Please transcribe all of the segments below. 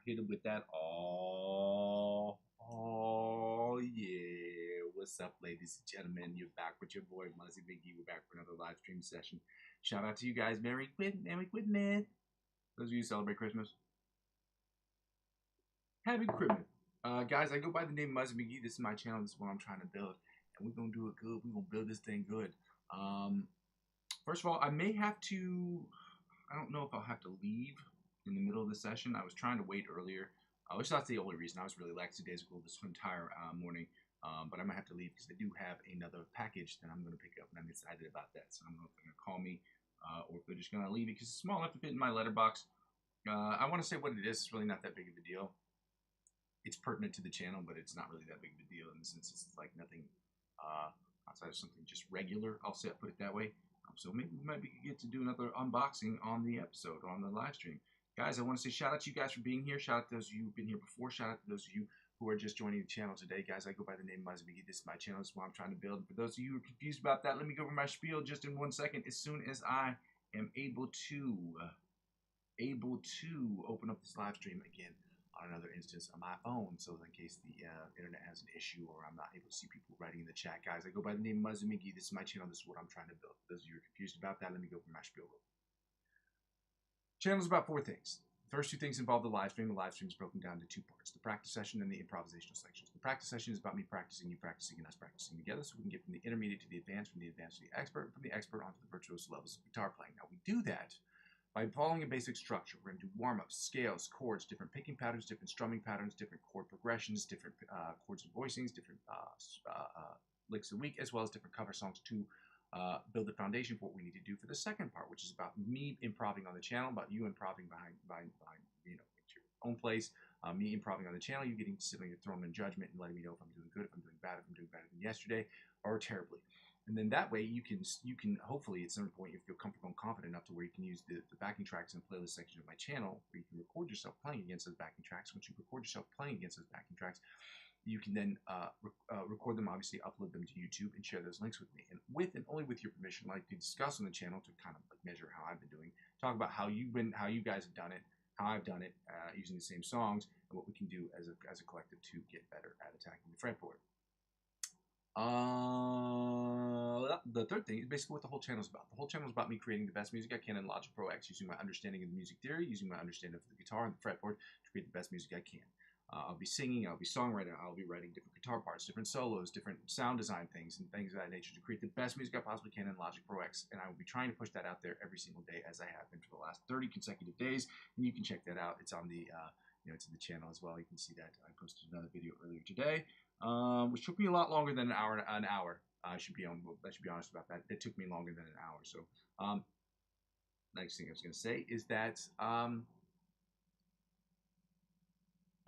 hit him with that. Oh, yeah. What's up, ladies and gentlemen? You're back with your boy, Muzzy McGee. We're back for another live stream session. Shout out to you guys. Merry Christmas. Those of you who celebrate Christmas. Happy Christmas. Guys, I go by the name Muzzy McGee. This is my channel. This is what I'm trying to build. And we're going to do it good. We're going to build this thing good. First of all, I may have to, I don't know if I'll have to leave in the middle of the session. I was trying to wait earlier, which that's the only reason. I was really lackadaisical this entire morning, but I might have to leave because I do have another package that I'm going to pick up, and I'm excited about that. So I don't know if they're going to call me or if they're just going to leave it because it's small enough to fit in my letterbox. I want to say what it is. It's really not that big of a deal. It's pertinent to the channel, but it's not really that big of a deal in the sense it's like nothing outside of something just regular. I'll put it that way. So maybe we might get to do another unboxing on the episode, on the live stream. Guys, I want to say shout out to you guys for being here. Shout out to those of you who've been here before. Shout out to those of you who are just joining the channel today. Guys, I go by the name Muzzy McGee. This is my channel. This is what I'm trying to build. And for those of you who are confused about that, let me go over my spiel just in 1 second. As soon as I am able to open up this live stream again on another instance on my phone, so in case the internet has an issue or I'm not able to see people writing in the chat. Guys, I go by the name Muzzy McGee. This is my channel. This is what I'm trying to build. For those of you who are confused about that, let me go over my spiel. Channel is about 4 things. The first 2 things involve the live stream. The live stream is broken down into 2 parts: the practice session and the improvisational sections. The practice session is about me practicing, you practicing, and us practicing together, so we can get from the intermediate to the advanced, from the advanced to the expert, and from the expert onto the virtuoso levels of guitar playing. Now, we do that by following a basic structure. We're going to do warm-ups, scales, chords, different picking patterns, different strumming patterns, different chord progressions, different chords and voicings, different licks a week, as well as different cover songs to build the foundation for what we need to do for the second part, which is about me improving on the channel, about you improving behind you know, your own place, me improving on the channel, you getting to sit on your throne in judgment and letting me know if I'm doing good, if I'm doing bad, if I'm doing better than yesterday, or terribly. And then that way you can hopefully at some point you feel comfortable and confident enough to where you can use the backing tracks in the playlist section of my channel, where you can record yourself playing against those backing tracks. Once you record yourself playing against those backing tracks, you can then record them, obviously upload them to YouTube and share those links with me. And with and only with your permission, like to discuss on the channel to kind of like measure how I've been doing, talk about how you guys have done it, how I've done it using the same songs, and what we can do as a collective to get better at attacking the fretboard. The third thing is basically what the whole channel is about. The whole channel is about me creating the best music I can in Logic Pro X, using my understanding of the music theory, using my understanding of the guitar and the fretboard to create the best music I can. I'll be singing, I'll be songwriting, I'll be writing different guitar parts, different solos, different sound design things, and things of that nature to create the best music I possibly can in Logic Pro X. And I will be trying to push that out there every single day, as I have been for the last 30 consecutive days. And you can check that out. It's on the it's in the channel as well. You can see that I posted another video earlier today, which took me a lot longer than an hour. I should be honest about that. It took me longer than an hour. So, next thing I was going to say is that,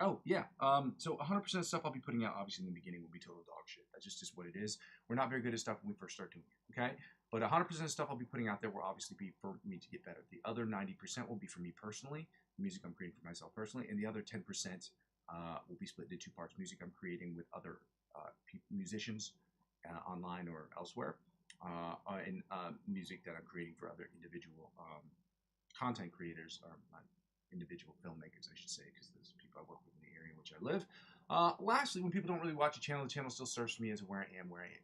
so 100% of stuff I'll be putting out, obviously, in the beginning will be total dog shit. That's just what it is. We're not very good at stuff when we first start doing it, okay? But 100% of stuff I'll be putting out there will obviously be for me to get better. The other 90% will be for me personally, the music I'm creating for myself personally, and the other 10% will be split into 2 parts: music I'm creating with other musicians online or elsewhere, and music that I'm creating for other individual content creators, or individual filmmakers, I should say, because there's people I work with in the area in which I live. Lastly, when people don't really watch the channel still serves for me as where I am, where I've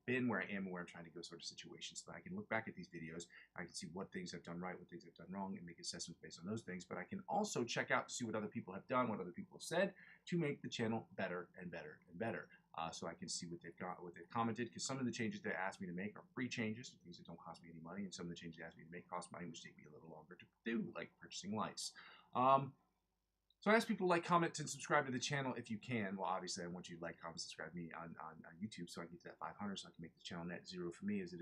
been, where I am, and where I'm trying to go sort of situation, so that I can look back at these videos, I can see what things I've done right, what things I've done wrong, and make assessments based on those things. But I can also check out to see what other people have done, what other people have said, to make the channel better and better and better. So I can see what they've commented, because some of the changes they asked me to make are free changes, things that don't cost me any money, and some of the changes they asked me to make cost money, which take me a little longer to do, like purchasing lights. So I ask people to like, comment, and subscribe to the channel if you can. Well, obviously, I want you to like, comment, subscribe to me on YouTube, so I can get to that 500, so I can make the channel net zero for me, as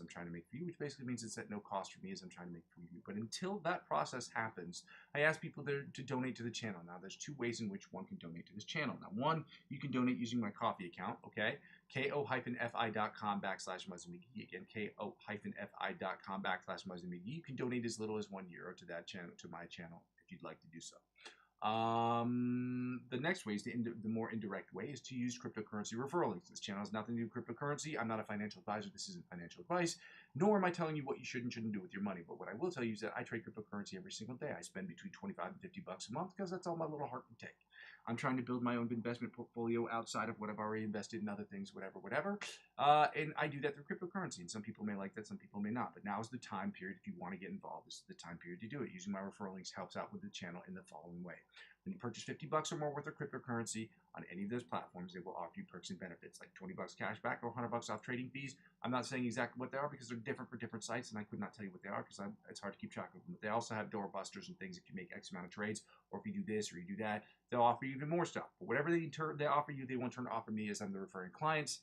I'm trying to make for you, which basically means it's at no cost for me, as I'm trying to make for you. But until that process happens, I ask people to donate to the channel. Now, there's 2 ways in which one can donate to this channel. Now, one, you can donate using my Ko-fi account, okay? ko-fi.com/Muzzy McGee. Again, ko-fi.com/Muzzy McGee. You can donate as little as €1 to that channel, to my channel, if you'd like to do so. The next way is the more indirect way is to use cryptocurrency referral links. This channel has nothing to do with cryptocurrency. I'm not a financial advisor. This isn't financial advice. Nor am I telling you what you should and shouldn't do with your money. But what I will tell you is that I trade cryptocurrency every single day. I spend between 25 and 50 bucks a month because that's all my little heart can take. I'm trying to build my own investment portfolio outside of what I've already invested in other things, whatever. And I do that through cryptocurrency. And some people may like that, some people may not. But now is the time period. If you want to get involved, this is the time period to do it. Using my referral links helps out with the channel in the following way. When you purchase 50 bucks or more worth of cryptocurrency on any of those platforms, they will offer you perks and benefits like 20 bucks cash back or 100 bucks off trading fees. I'm not saying exactly what they are because they're different for different sites, and I could not tell you what they are because it's hard to keep track of them. But they also have door busters and things if you make X amount of trades, or if you do this or you do that, they'll offer you even more stuff. But whatever they offer you, they won't turn to offer me as I'm the referring clients.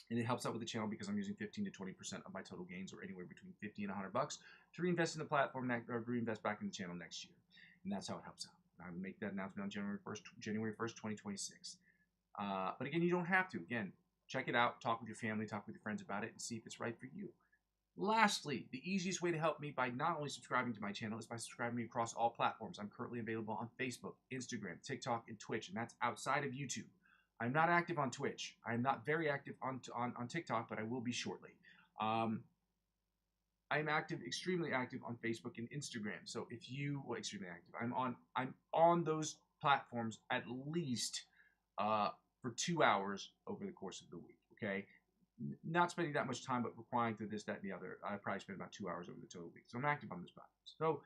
And it helps out with the channel because I'm using 15 to 20% of my total gains, or anywhere between 50 and 100 bucks, to reinvest in the platform or reinvest back in the channel next year. And that's how it helps out. I will make that announcement on January 1st, 2026. But again, you don't have to. Again, check it out, talk with your family, talk with your friends about it, and see if it's right for you. Lastly, the easiest way to help me by not only subscribing to my channel is by subscribing across all platforms. I'm currently available on Facebook, Instagram, TikTok, and Twitch, and that's outside of YouTube. I'm not active on Twitch. I'm not very active on TikTok, but I will be shortly. I'm extremely active on Facebook and Instagram. So if you, extremely active, I'm on those platforms at least for 2 hours over the course of the week. Okay, not spending that much time, but replying to this, that, and the other. I probably spend about 2 hours over the total week. So I'm active on those platforms. So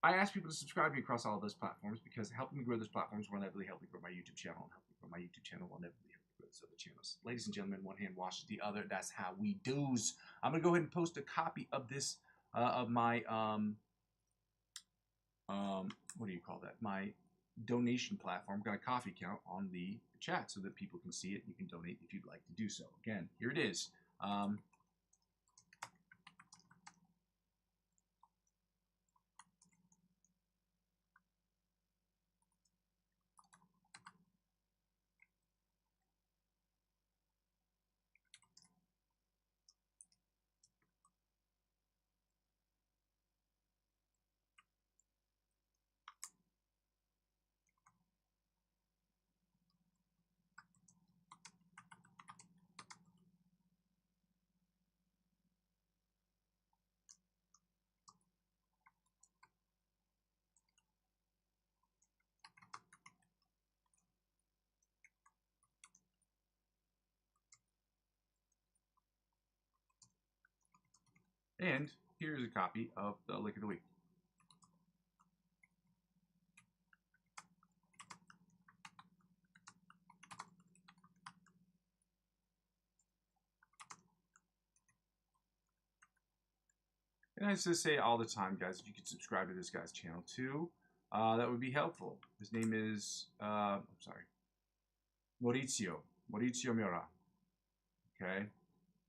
I ask people to subscribe to me across all of those platforms because helping me grow those platforms will inevitably help me grow my YouTube channel, and helping me grow my YouTube channel will inevitably help me grow those other channels. Ladies and gentlemen, one hand washes the other. That's how we do's. I'm gonna go ahead and post a copy of this of my what do you call that? My donation platform. Got a coffee account on the chat so that people can see it. You can donate if you'd like to do so. Again, here it is. And here's a copy of the Lick of the Week. And I just say all the time, guys, if you could subscribe to this guy's channel too, that would be helpful. His name is, I'm sorry, Maurizio Miura. Okay?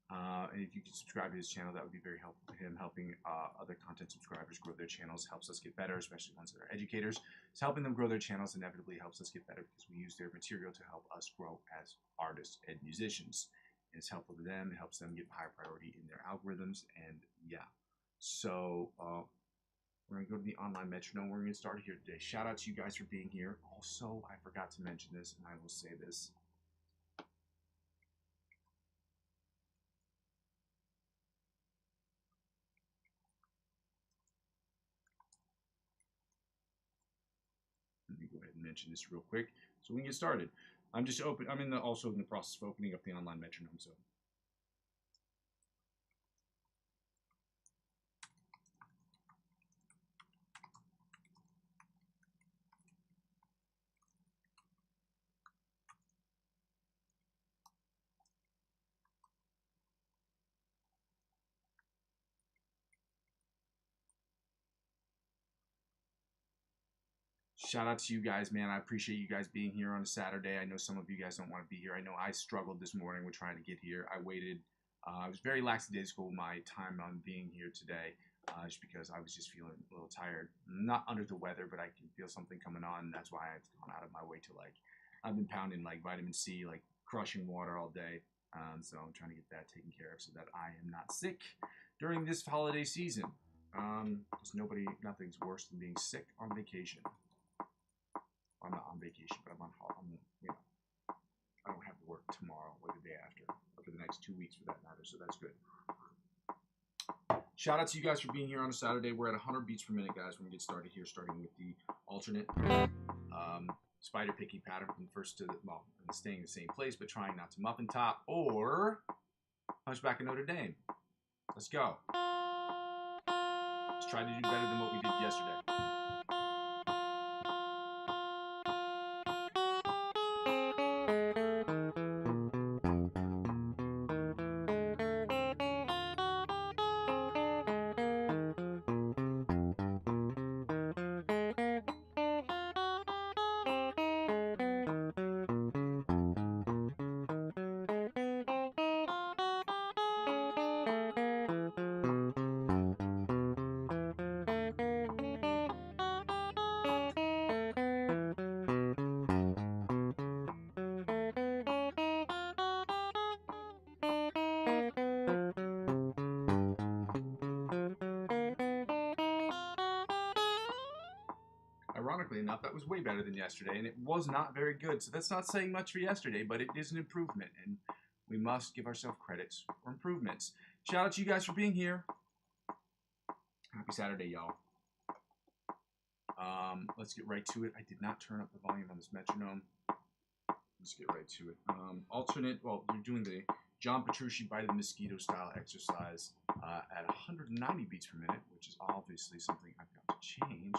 And if you could subscribe to his channel, that would be very helpful to him. Helping other content subscribers grow their channels helps us get better, especially ones that are educators. It's helping them grow their channels inevitably helps us get better because we use their material to help us grow as artists and musicians. And it's helpful to them. It helps them get higher priority in their algorithms. And yeah. So we're going to go to the online metronome. We're going to start here today. Shout out to you guys for being here. Also, I forgot to mention this, and I will say this. Let me go ahead and mention this real quick so we can get started. I'm also in the process of opening up the online metronome. So shout out to you guys, man. I appreciate you guys being here on a Saturday. I know some of you guys don't want to be here. I know I struggled this morning with trying to get here. I waited. I was very lackadaisical with my time on being here today, just because I was just feeling a little tired. Not under the weather, but I can feel something coming on. And that's why I've gone out of my way to I've been pounding vitamin C, crushing water all day. So I'm trying to get that taken care of so that I am not sick during this holiday season. Because nothing's worse than being sick on vacation. I'm not on vacation, but I don't have to work tomorrow or the day after, or for the next next 2 weeks for that matter, so that's good. Shout out to you guys for being here on a Saturday. We're at 100 beats per minute, guys. We're going to get started here, starting with the alternate spider picking pattern from first to the, well, staying in the same place, but trying not to muffin top or Hunchback of Notre Dame. Let's go. Let's try to do better than what we did yesterday. Ironically enough, that was way better than yesterday, and it was not very good. So that's not saying much for yesterday, but it is an improvement, and we must give ourselves credits for improvements. Shout out to you guys for being here. Happy Saturday, y'all. Let's get right to it. I did not turn up the volume on this metronome. Let's get right to it. Alternate, well, you're doing the John Petrucci Bite of the Mosquito style exercise at 190 beats per minute, which is obviously something I've got to change.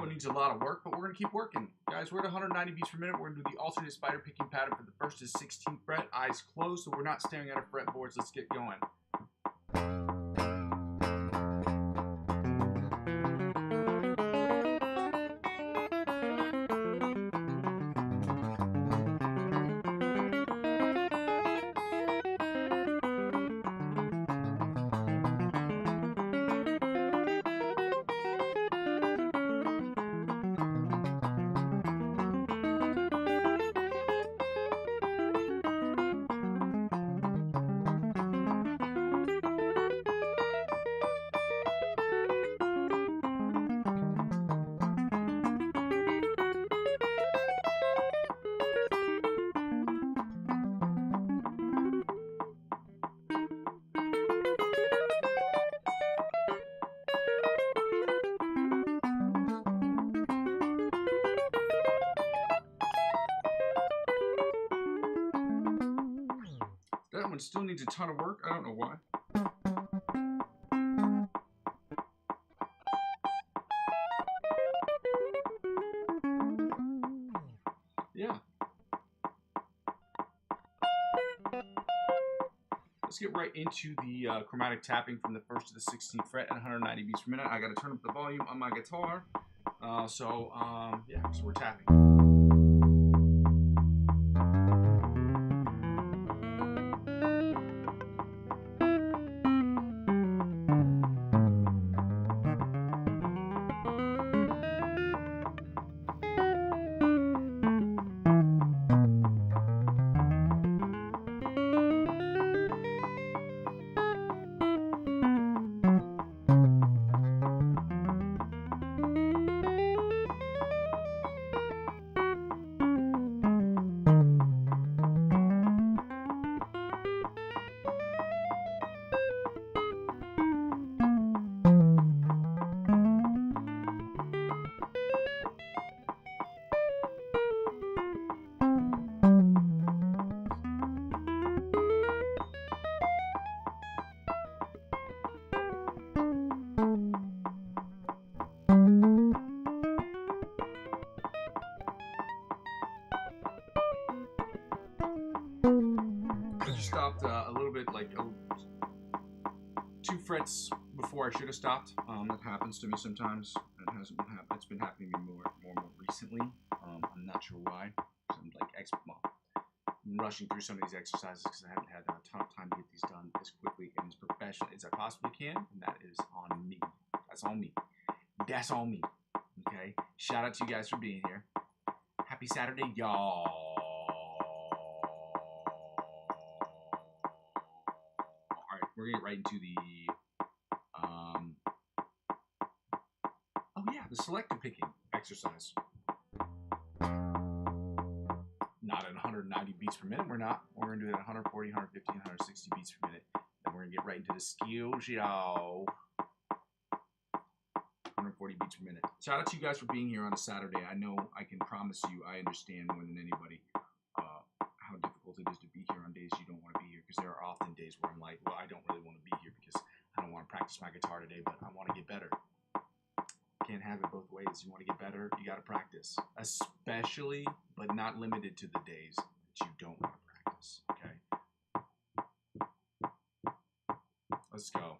Needs a lot of work, but we're going to keep working. Guys, we're at 190 beats per minute. We're going to do the alternate spider picking pattern for the 1st to 16th fret, eyes closed, so we're not staring at our fretboards. Let's get going. That one still needs a ton of work. I don't know why. Yeah. Let's get right into the chromatic tapping from the 1st to the 16th fret at 190 beats per minute. I got to turn up the volume on my guitar. Yeah, so we're tapping. I just stopped a little bit, like 2 frets before I should have stopped. That happens to me sometimes. It hasn't been happening. It's been happening to me more recently. I'm not sure why. I'm like I'm rushing through some of these exercises because I haven't had a ton of time to get these done as quickly and as professionally as I possibly can, and that is on me. That's on me. That's on me. Okay? Shout out to you guys for being here. Happy Saturday, y'all. Alright, we're gonna get right into the the selective picking exercise. Not at 190 beats per minute, we're not. We're gonna do it at 140, 150, 160 beats per minute. Then we're gonna get right into the skills, y'all. 140 beats per minute. Shout out to you guys for being here on a Saturday. I know I can promise you I understand more than anybody how difficult it is to be here on days you don't want to be here, because there are often days where I'm like, well, I don't really want to be here because I don't want to practice my guitar today, but I want to get better. Can't have it both ways. You want to get better, you got to practice. Especially, but not limited to, the days that you don't want to practice. Okay? Let's go.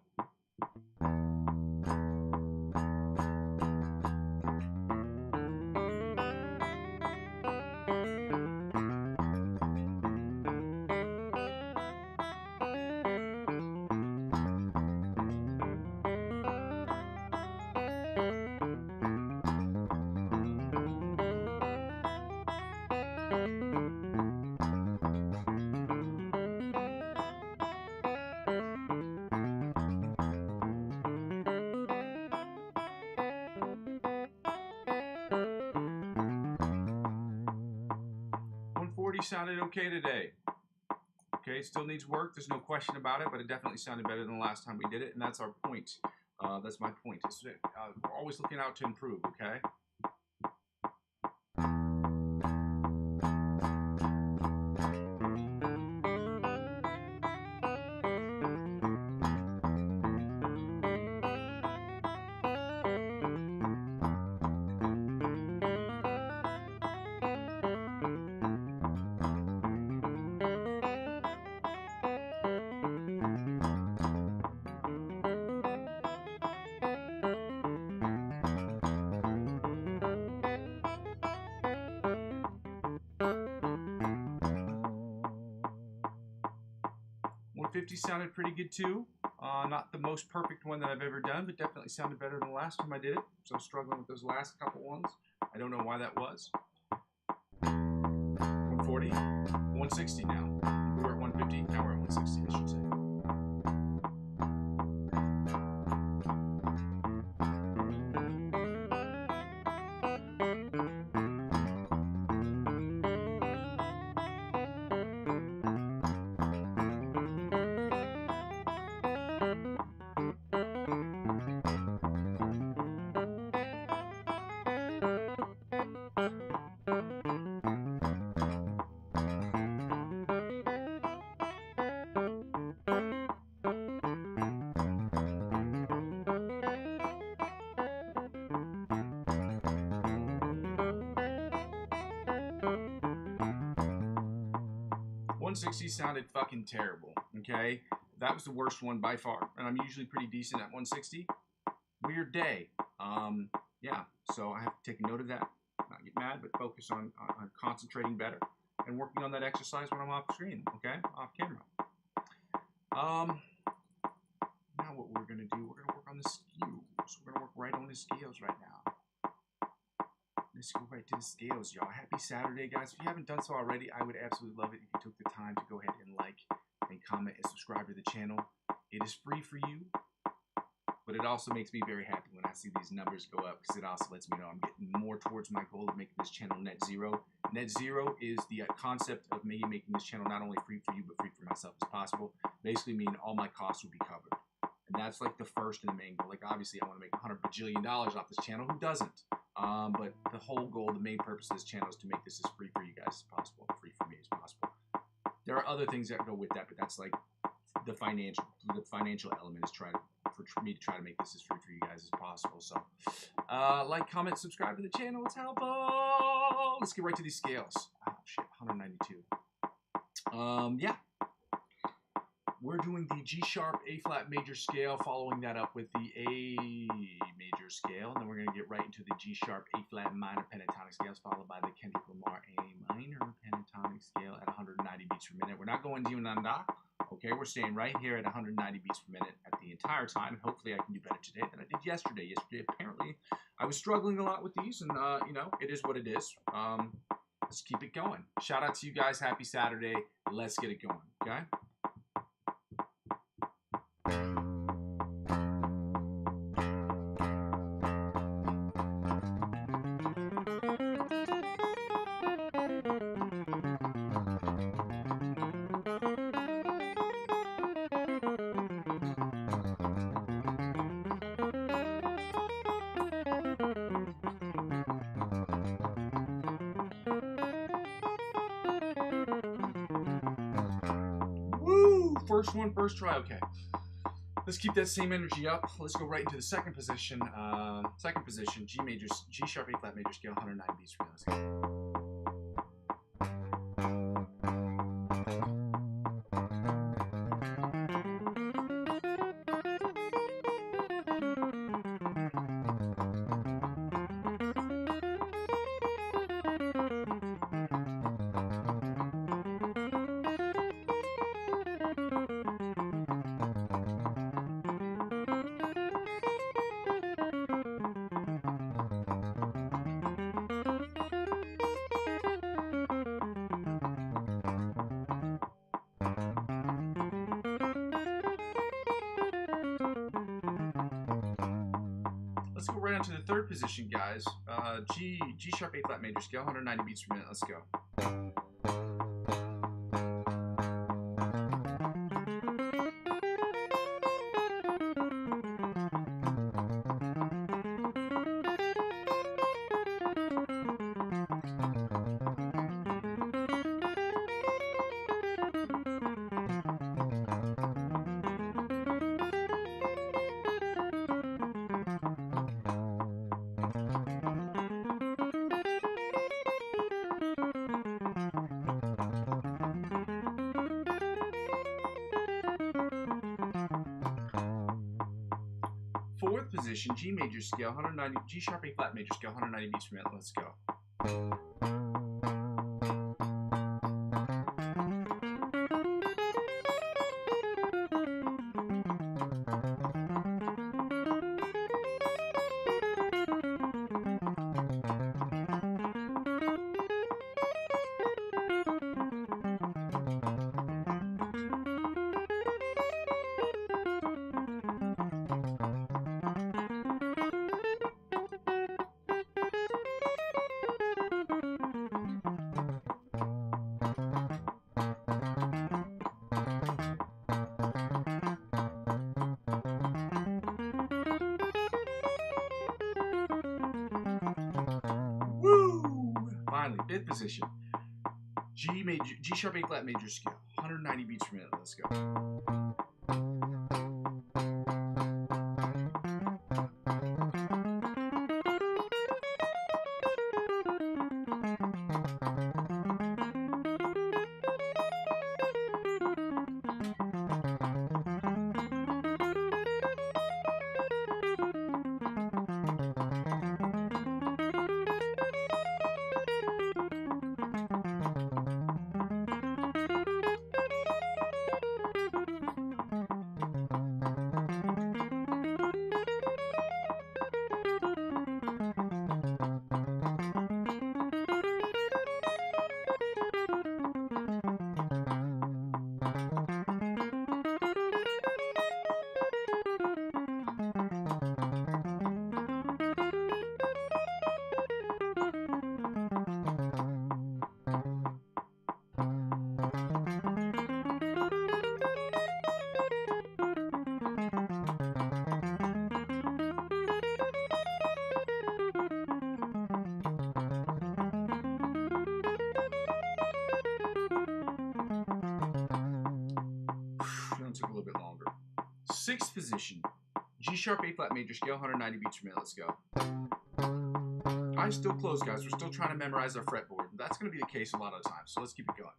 Sounded okay today. Okay, still needs work. There's no question about it, but it definitely sounded better than the last time we did it, and that's our point. That's my point. We're always looking out to improve. Okay. Sounded pretty good too. Not the most perfect one that I've ever done, but definitely sounded better than the last time I did it. So I'm struggling with those last couple ones. I don't know why that was. 140, 160 now. We were at 150, now we're at 160, I should say. Sounded fucking terrible. Okay, that was the worst one by far, and I'm usually pretty decent at 160. Weird day. Yeah, so I have to take a note of that, not get mad, but focus on concentrating better and working on that exercise when I'm off screen. Okay, off camera. Now what we're gonna do, we're gonna work on the scales. We're gonna work right on the scales right now. Let's go right to the scales, y'all. Happy Saturday, guys. If you haven't done so already, I would absolutely love it if you took the time to go ahead and like and comment and subscribe to the channel. It is free for you, but it also makes me very happy when I see these numbers go up, because it also lets me know I'm getting more towards my goal of making this channel net zero. Net zero is the concept of me making this channel not only free for you, but free for myself as possible. Basically meaning all my costs will be covered. And that's like the first and the main goal. Like, obviously, I want to make $100 bajillion off this channel. Who doesn't? But the whole goal, the main purpose of this channel is to make this as free for you guys as possible, free for me as possible. There are other things that go with that, but that's like the financial element is for me to try to make this as free for you guys as possible. So, like, comment, subscribe to the channel. It's helpful. Let's get right to these scales. Oh shit, 192. Yeah. We're doing the G sharp, A flat major scale, following that up with the A major scale. And then we're going to get right into the G sharp, A flat minor pentatonic scales, followed by the Kendrick Lamar A minor pentatonic scale at 190 beats per minute. We're not going D-nanda. Okay, we're staying right here at 190 beats per minute at the entire time. Hopefully I can do better today than I did yesterday. Yesterday, apparently, I was struggling a lot with these, and, you know, it is what it is. Let's keep it going. Shout out to you guys. Happy Saturday. Let's get it going, okay? Woo! First one, first try. Okay. Let's keep that same energy up. Let's go right into the second position. G sharp, A flat major scale, 109 beats per minute. Let's go. Let's go right onto the third position, guys. G sharp, A flat major scale, 190 beats per minute. Let's go. Fourth position, G major scale, 190, G sharp, A flat major scale, 190 beats per minute. Let's go. Woo! Finally, fifth position. G sharp, A flat major scale, 190 beats per minute. Let's go. Took a little bit longer. Sixth position, G sharp, A flat major scale, 190 beats per minute. Let's go. Eyes still closed, guys. We're still trying to memorize our fretboard. That's going to be the case a lot of the time, so let's keep it going.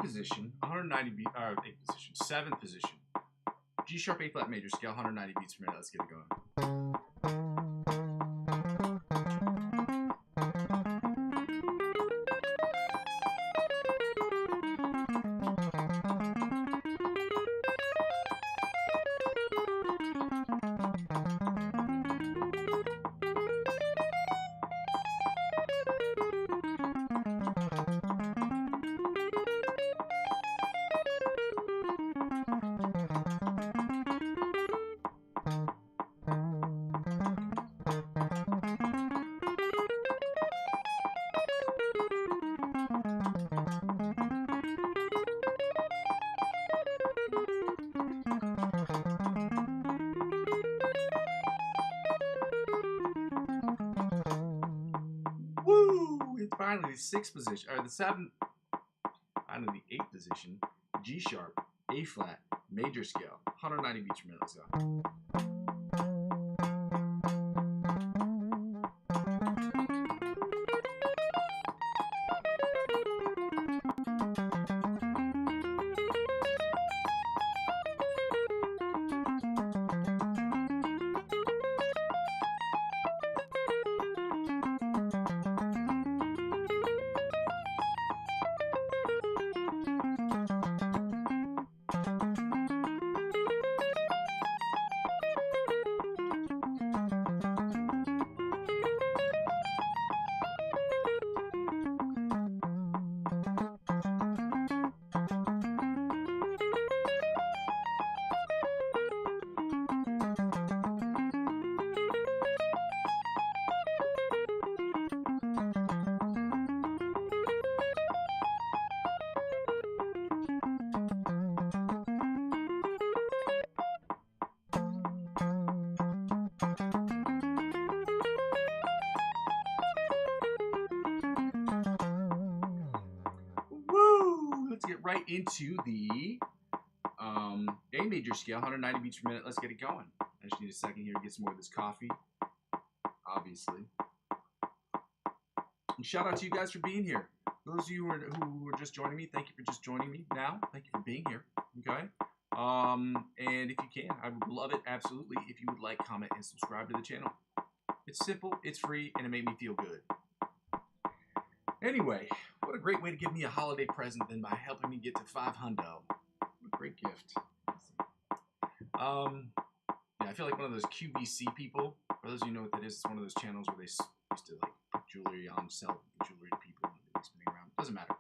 position, 190 beat, eighth position, 7th position. G sharp A flat major scale, 190 beats per minute. Let's get it going. It's finally the 6th position, or the 7th, finally the 8th position, G sharp, A flat, major scale, 190 beats per minute. Let's go. Let's get right into the A major scale, 190 beats per minute. Let's get it going. I just need a second here to get some more of this coffee, obviously. And shout out to you guys for being here. Those of you who are just joining me, thank you for just joining me now. Thank you for being here. Okay. And if you can, I would love it absolutely if you would like, comment, and subscribe to the channel. It's simple, it's free, and it made me feel good. Anyway, what a great way to give me a holiday present than by helping me get to 500. What a great gift. Yeah, I feel like one of those QVC people. For those of you who know what that is, it's one of those channels where they used to like put jewelry on, sell jewelry to people, and they're spinning around. Doesn't matter.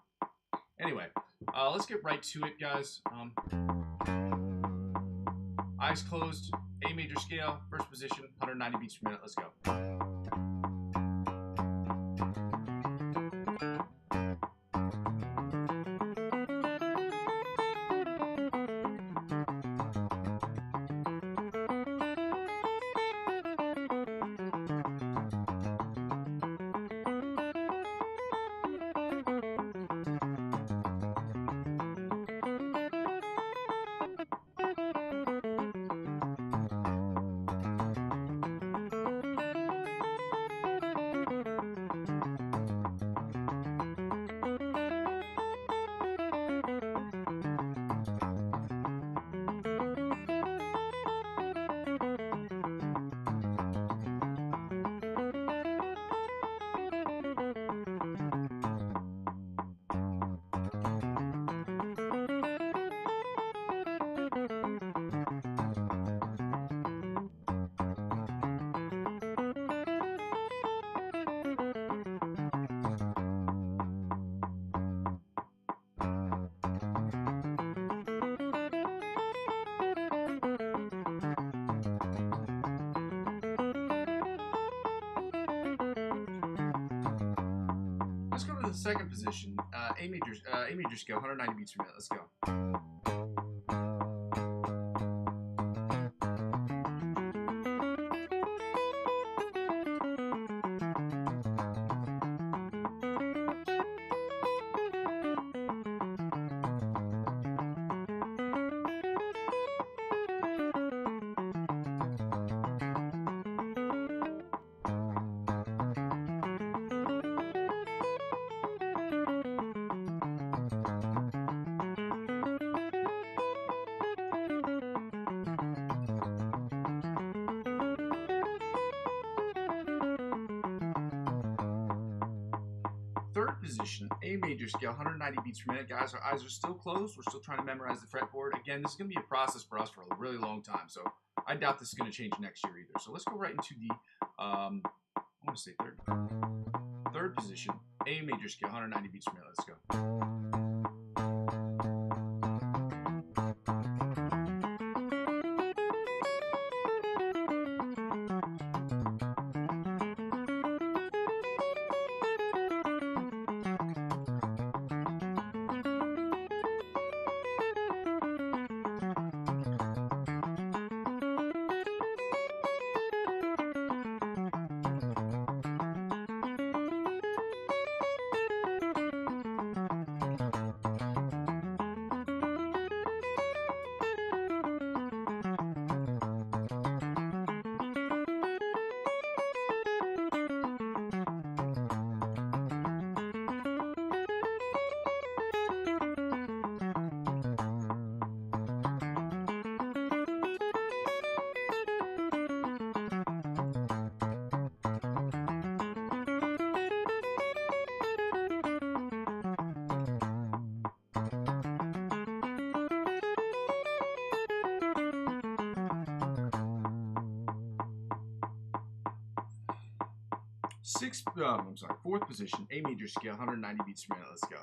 Anyway, let's get right to it, guys. Eyes closed, A major scale, 1st position, 190 beats per minute. Let's go. Let's go to the 2nd position, A major scale, 190 beats per minute. Let's go. third position, A major scale, 190 beats per minute. Guys, our eyes are still closed. We're still trying to memorize the fretboard. Again, this is going to be a process for us for a really long time, so I doubt this is going to change next year either. So let's go right into the, I want to say third position, A major scale, 190 beats per minute. Let's go. Fourth position, A major scale, 190 beats per minute. Let's go.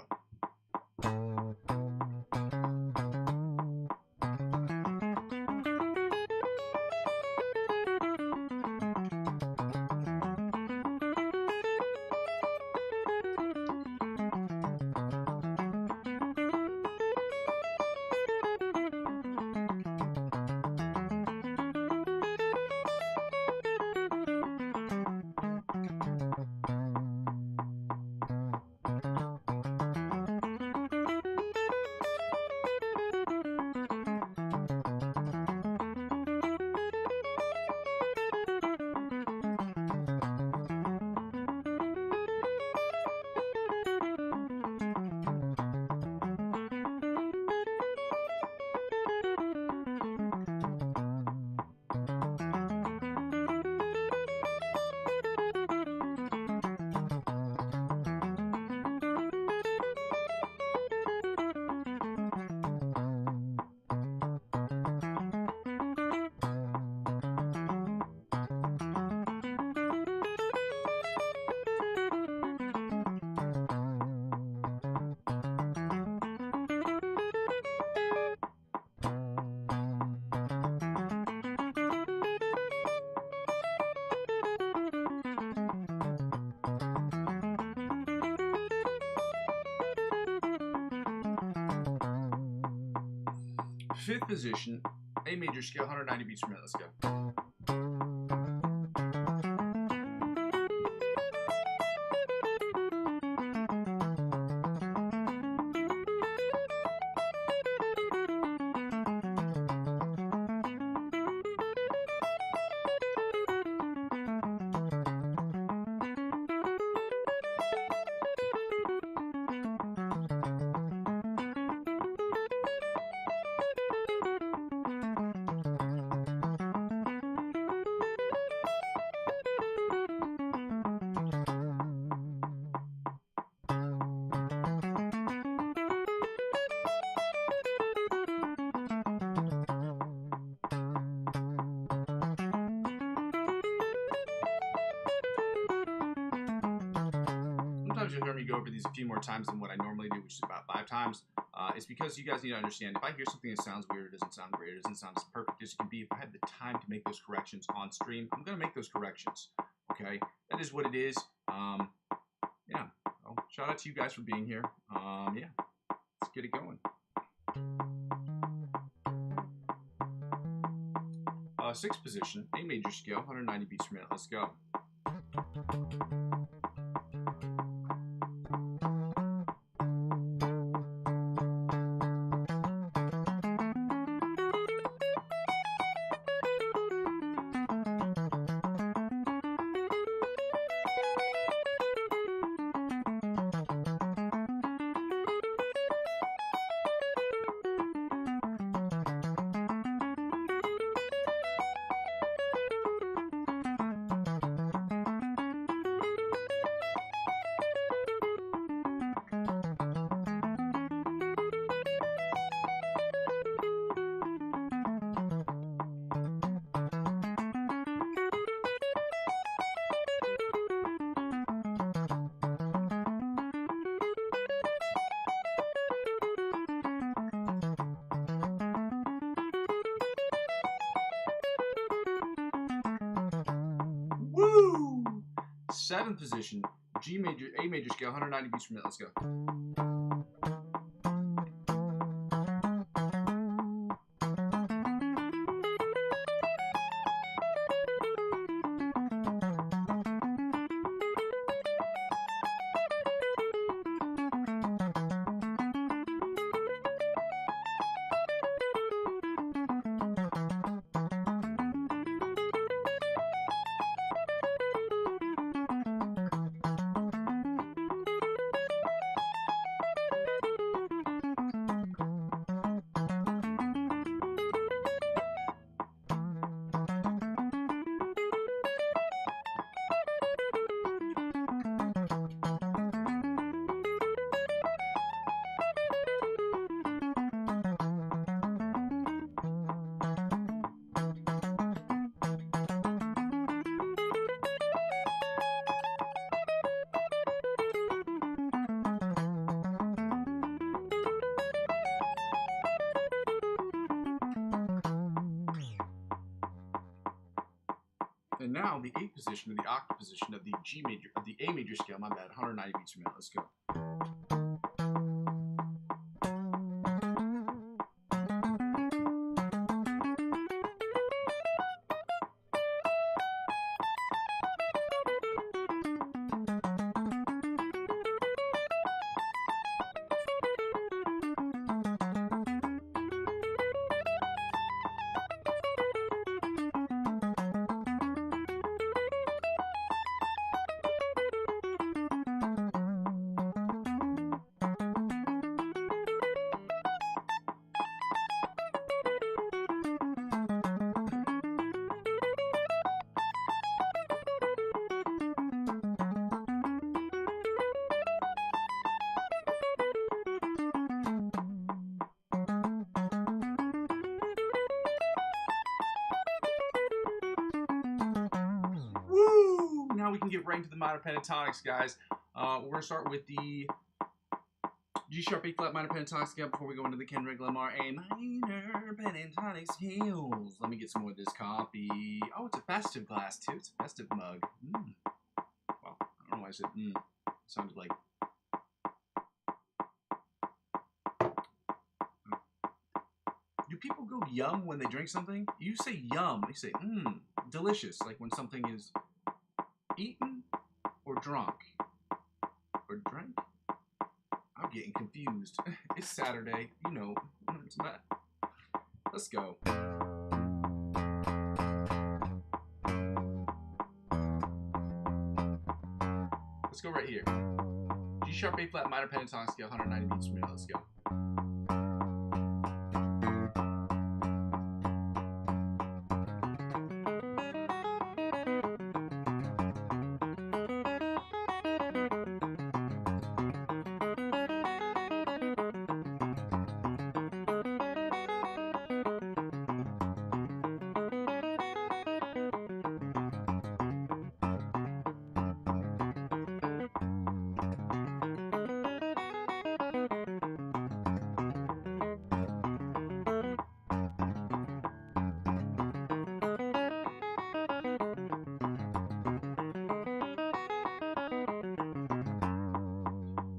Fifth position, A major scale, 190 beats per minute. Let's go. Sometimes you'll hear me go over these a few more times than what I normally do, which is about 5 times. It's because you guys need to understand, if I hear something that sounds weird, it doesn't sound great, it doesn't sound as perfect as it can be, if I have the time to make those corrections on stream, I'm going to make those corrections, okay? That is what it is. Yeah, well, shout out to you guys for being here. Yeah, let's get it going. Sixth position, A major scale, 190 beats per minute. Let's go. Woo! 7th position, A major scale, 190 beats per minute. Let's go. And now the 8th position, or the octave position of the A major scale, my bad, 190 beats per minute. Let's go. Now we can get right into the minor pentatonics, guys. We're going to start with the G sharp A flat minor pentatonic scale before we go into the Kendrick Lamar A minor pentatonic scales. Let me get some more of this coffee. Oh, it's a festive glass too. It's a festive mug. Well, I don't know why I said It sounded like. Do people go yum when they drink something? You say yum. You say delicious, like when something is eaten or drunk or drank. I'm getting confused. It's Saturday, you know. It's not. Let's go. Let's go right here. G sharp A flat minor pentatonic scale, 190 beats per minute. Let's go.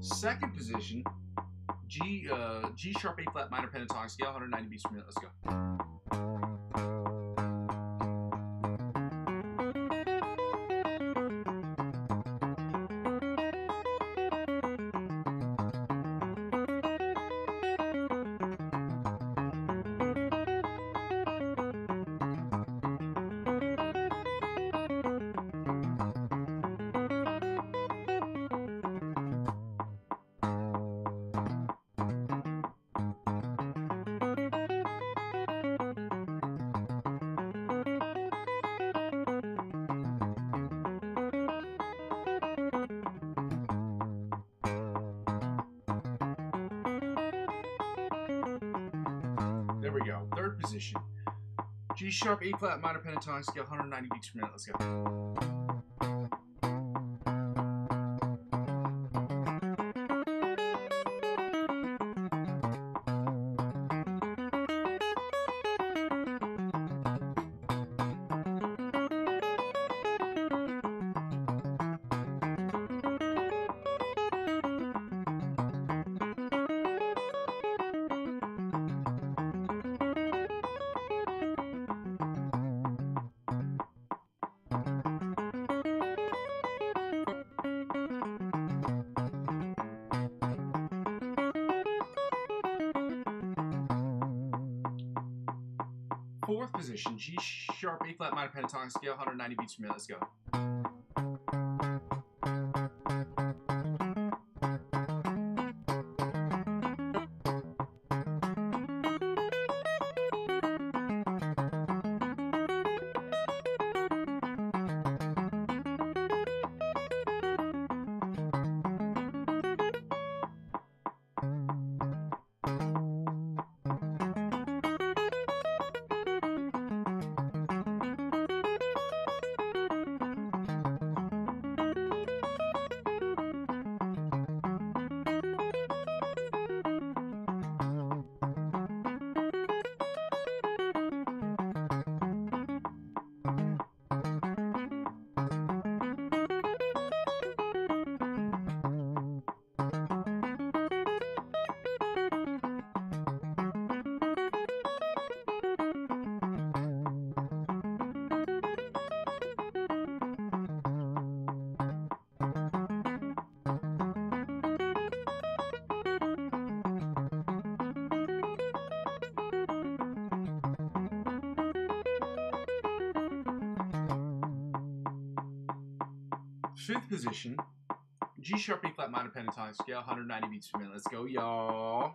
Second position, G sharp A flat minor pentatonic scale, 190 beats per minute. Let's go. There we go. Third position. G sharp A flat minor pentatonic scale, 190 beats per minute. Let's go. Fourth position, G sharp, A flat minor pentatonic scale, 190 beats per minute. Let's go. Fifth position, G sharp, A flat minor pentatonic scale, 190 beats per minute. Let's go, y'all.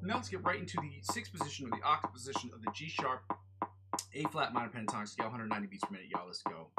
Now let's get right into the sixth position, or the octave position of the G sharp, A flat minor pentatonic scale, 190 beats per minute. Y'all, let's go.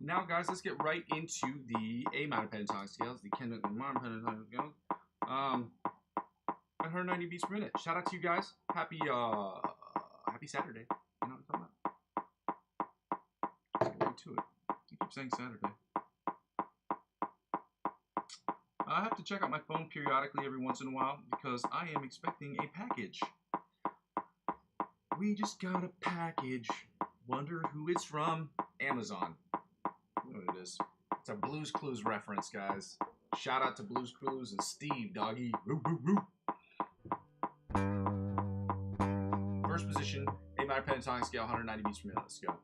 Now, guys, let's get right into the A minor pentatonic scales, the Kendrick minor pentatonic scales. 190 beats per minute. Shout out to you guys. Happy Saturday. You know what I'm talking about? Let's get right to it. I keep saying Saturday. I have to check out my phone periodically every once in a while because I am expecting a package. We just got a package. Wonder who it's from. Amazon. You know what it is. It's a Blue's Clues reference, guys. Shout out to Blue's Clues and Steve, doggy. Woo, woo, woo. First position, A minor pentatonic scale, 190 beats per minute. Let's go.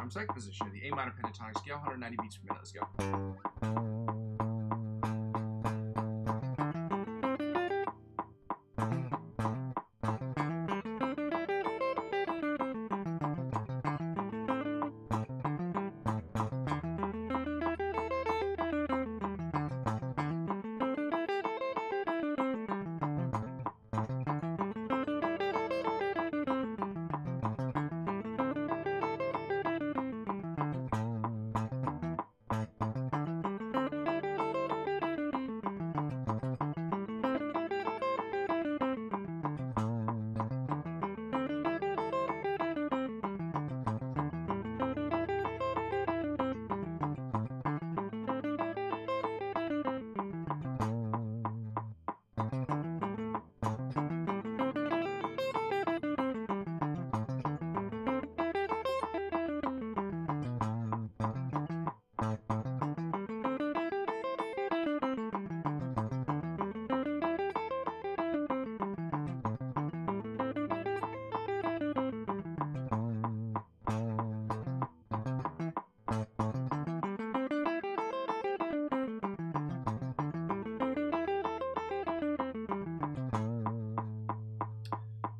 second position of the A minor pentatonic scale, 190 beats per minute. Let's go.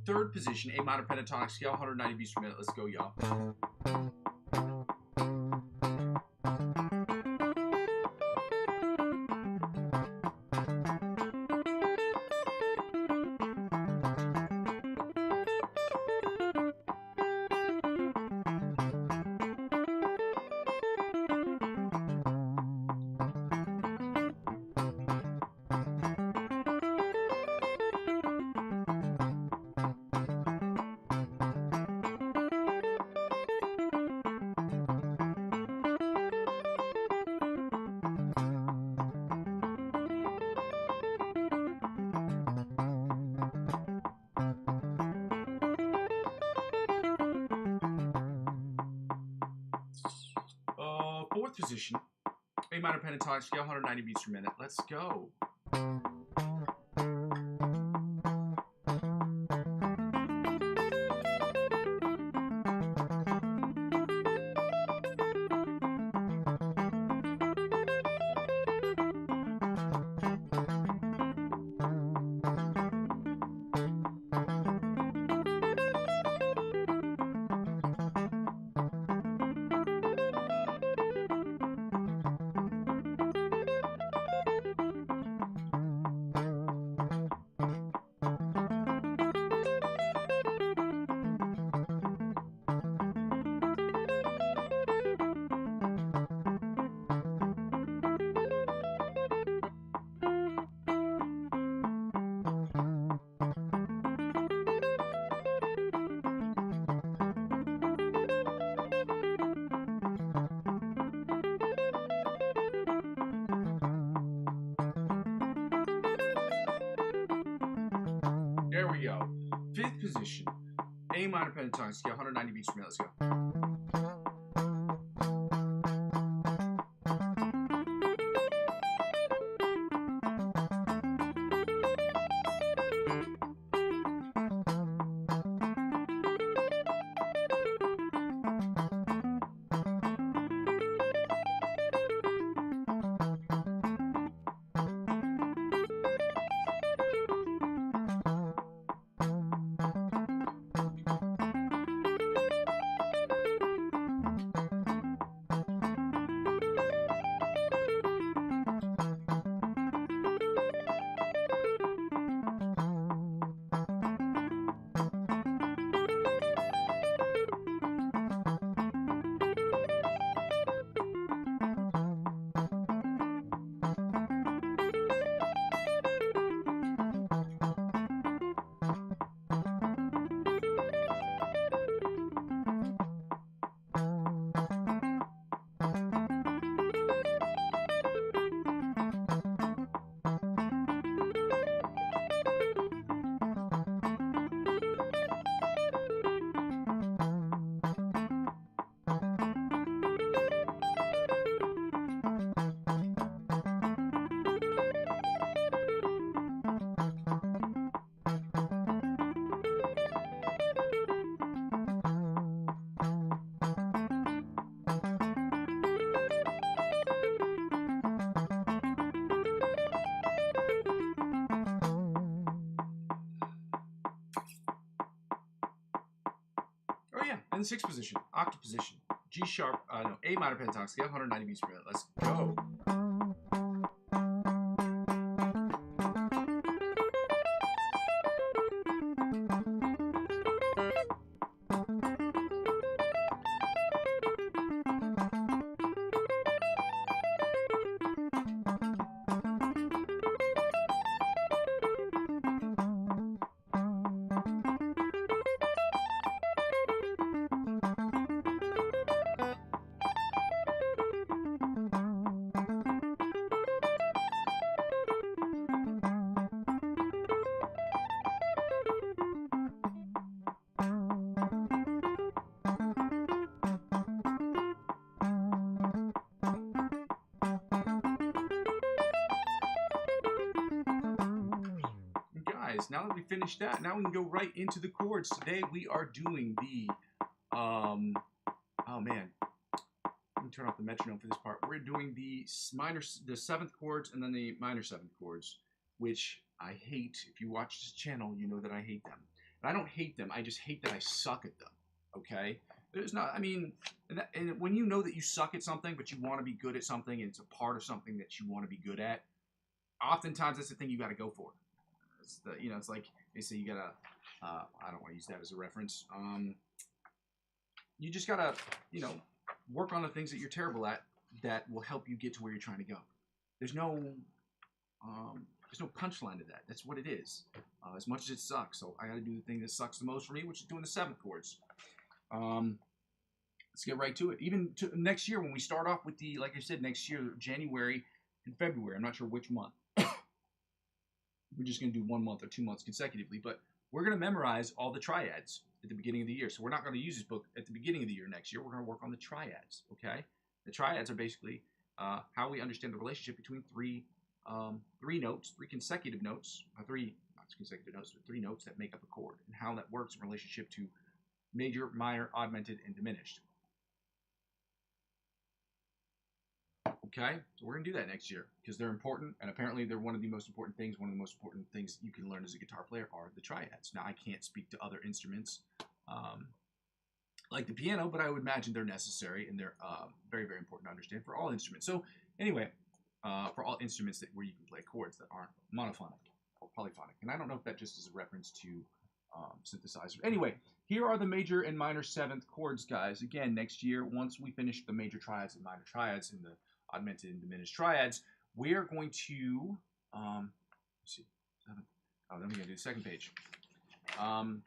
Third position, A minor pentatonic scale, 190 beats per minute. Let's go, y'all. Fourth position, A minor pentatonic scale, 190 beats per minute. Let's go. There we go. Fifth position, A minor pentatonic scale, 190 beats per minute. Let's go. In the sixth position, octave position, G sharp, no, A minor pentatonic scale, 190 beats per minute. Let's go. Now that we finished that, now we can go right into the chords. Today we are doing the, oh man, let me turn off the metronome for this part. We're doing the seventh chords and then the minor seventh chords, which I hate. If you watch this channel, you know that I hate them. And I don't hate them, I just hate that I suck at them, okay? There's not, I mean, and when you know that you suck at something, but you want to be good at something, and it's a part of something that you want to be good at, oftentimes that's the thing you got to go for. You know, it's like they say you gotta, I don't want to use that as a reference. You just gotta, you know, work on the things that you're terrible at that will help you get to where you're trying to go. There's no punchline to that. That's what it is. As much as it sucks, so I gotta do the thing that sucks the most for me, which is doing the seventh chords. Let's get right to it. Even next year when we start off with the, like I said, next year, January and February, I'm not sure which month. We're just going to do 1 month or 2 months consecutively, but we're going to memorize all the triads at the beginning of the year. So we're not going to use this book at the beginning of the year next year. We're going to work on the triads, okay? The triads are basically how we understand the relationship between three notes, three consecutive notes, three notes that make up a chord, and how that works in relationship to major, minor, augmented, and diminished. Okay, so we're going to do that next year because they're important, and apparently they're one of the most important things. One of the most important things you can learn as a guitar player are the triads. Now, I can't speak to other instruments like the piano, but I would imagine they're necessary, and they're very, very important to understand for all instruments. So anyway, for all instruments where you can play chords that aren't monophonic or polyphonic. And I don't know if that just is a reference to synthesizer. Anyway, here are the major and minor seventh chords, guys. Again, next year, once we finish the major triads and minor triads and the augmented and diminished triads, we are going to, let's see, then we're going to do the second page. I'm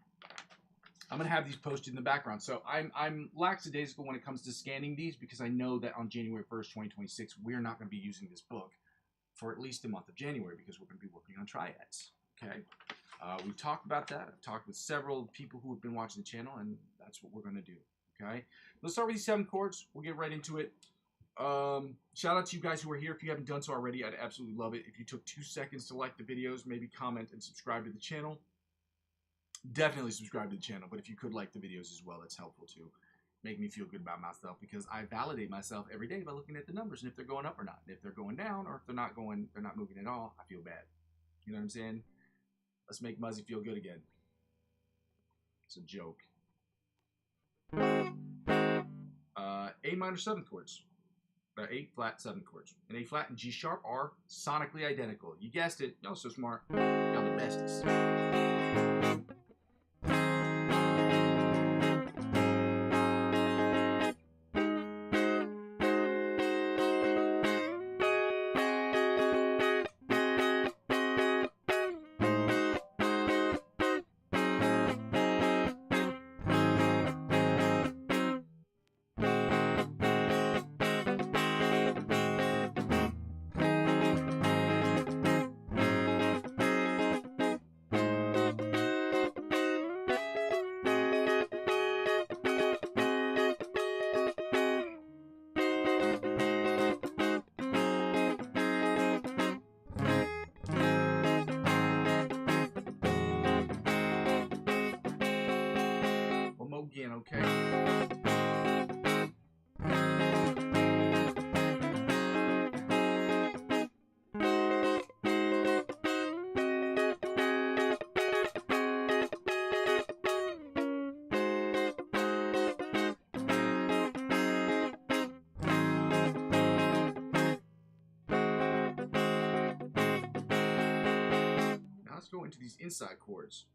going to have these posted in the background. So I'm lackadaisical when it comes to scanning these because I know that on January 1st, 2026, we're not going to be using this book for at least the month of January because we're going to be working on triads, okay? We've talked about that. I've talked with several people who have been watching the channel, and that's what we're going to do, okay? Let's start with these 7 chords. We'll get right into it. Shout out to you guys who are here. If you haven't done so already, I'd absolutely love it if you took 2 seconds to like the videos, maybe comment and subscribe to the channel. Definitely subscribe to the channel, but if you could like the videos as well, that's helpful too. Make me feel good about myself because I validate myself every day by looking at the numbers and if they're going up or not. And if they're going down or if they're not moving at all, I feel bad. You know what I'm saying? Let's make Muzzy feel good again. It's a joke. A minor 7th chords. 8 flat 7 chords. And A flat and G sharp are sonically identical. You guessed it. Y'all so smart. Y'all the bestest. Again, okay? go into these inside chords.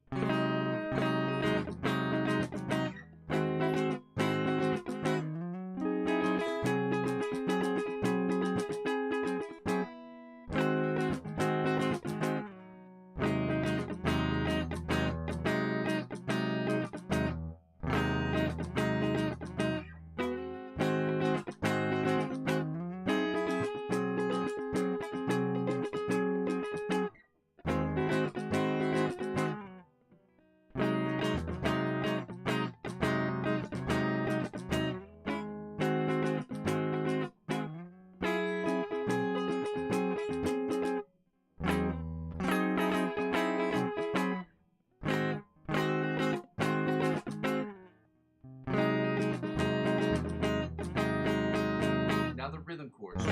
Now the rhythm chords.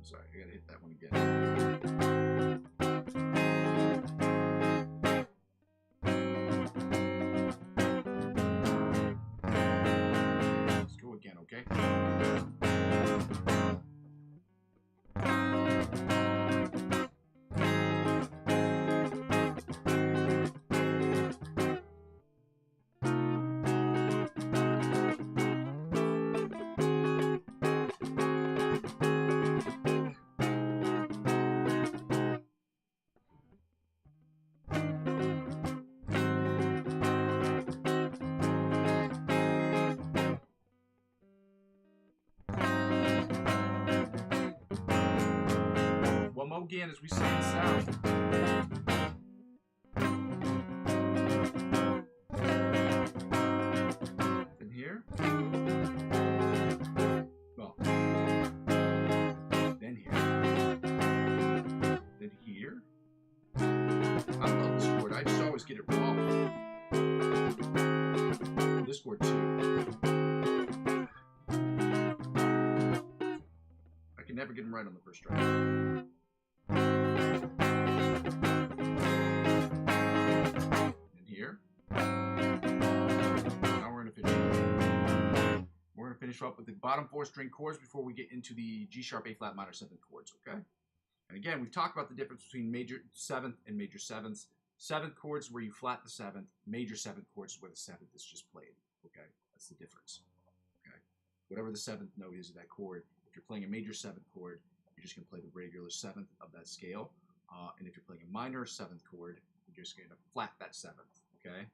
Sorry, I gotta hit that one again. Let's go again, okay? One more again as we sound south. And here. Well. Then here. Then here. I love this chord. I just always get it wrong. This chord too. I can never get them right on the first try. Finish up with the bottom 4 string chords before we get into the G sharp, A flat minor 7th chords, okay? And again, we've talked about the difference between major 7th and major 7th. 7th chords where you flat the 7th, major 7th chords where the 7th is just played, okay? That's the difference, okay? Whatever the 7th note is of that chord, if you're playing a major 7th chord, you're just going to play the regular 7th of that scale. And if you're playing a minor 7th chord, you're just going to flat that 7th, okay?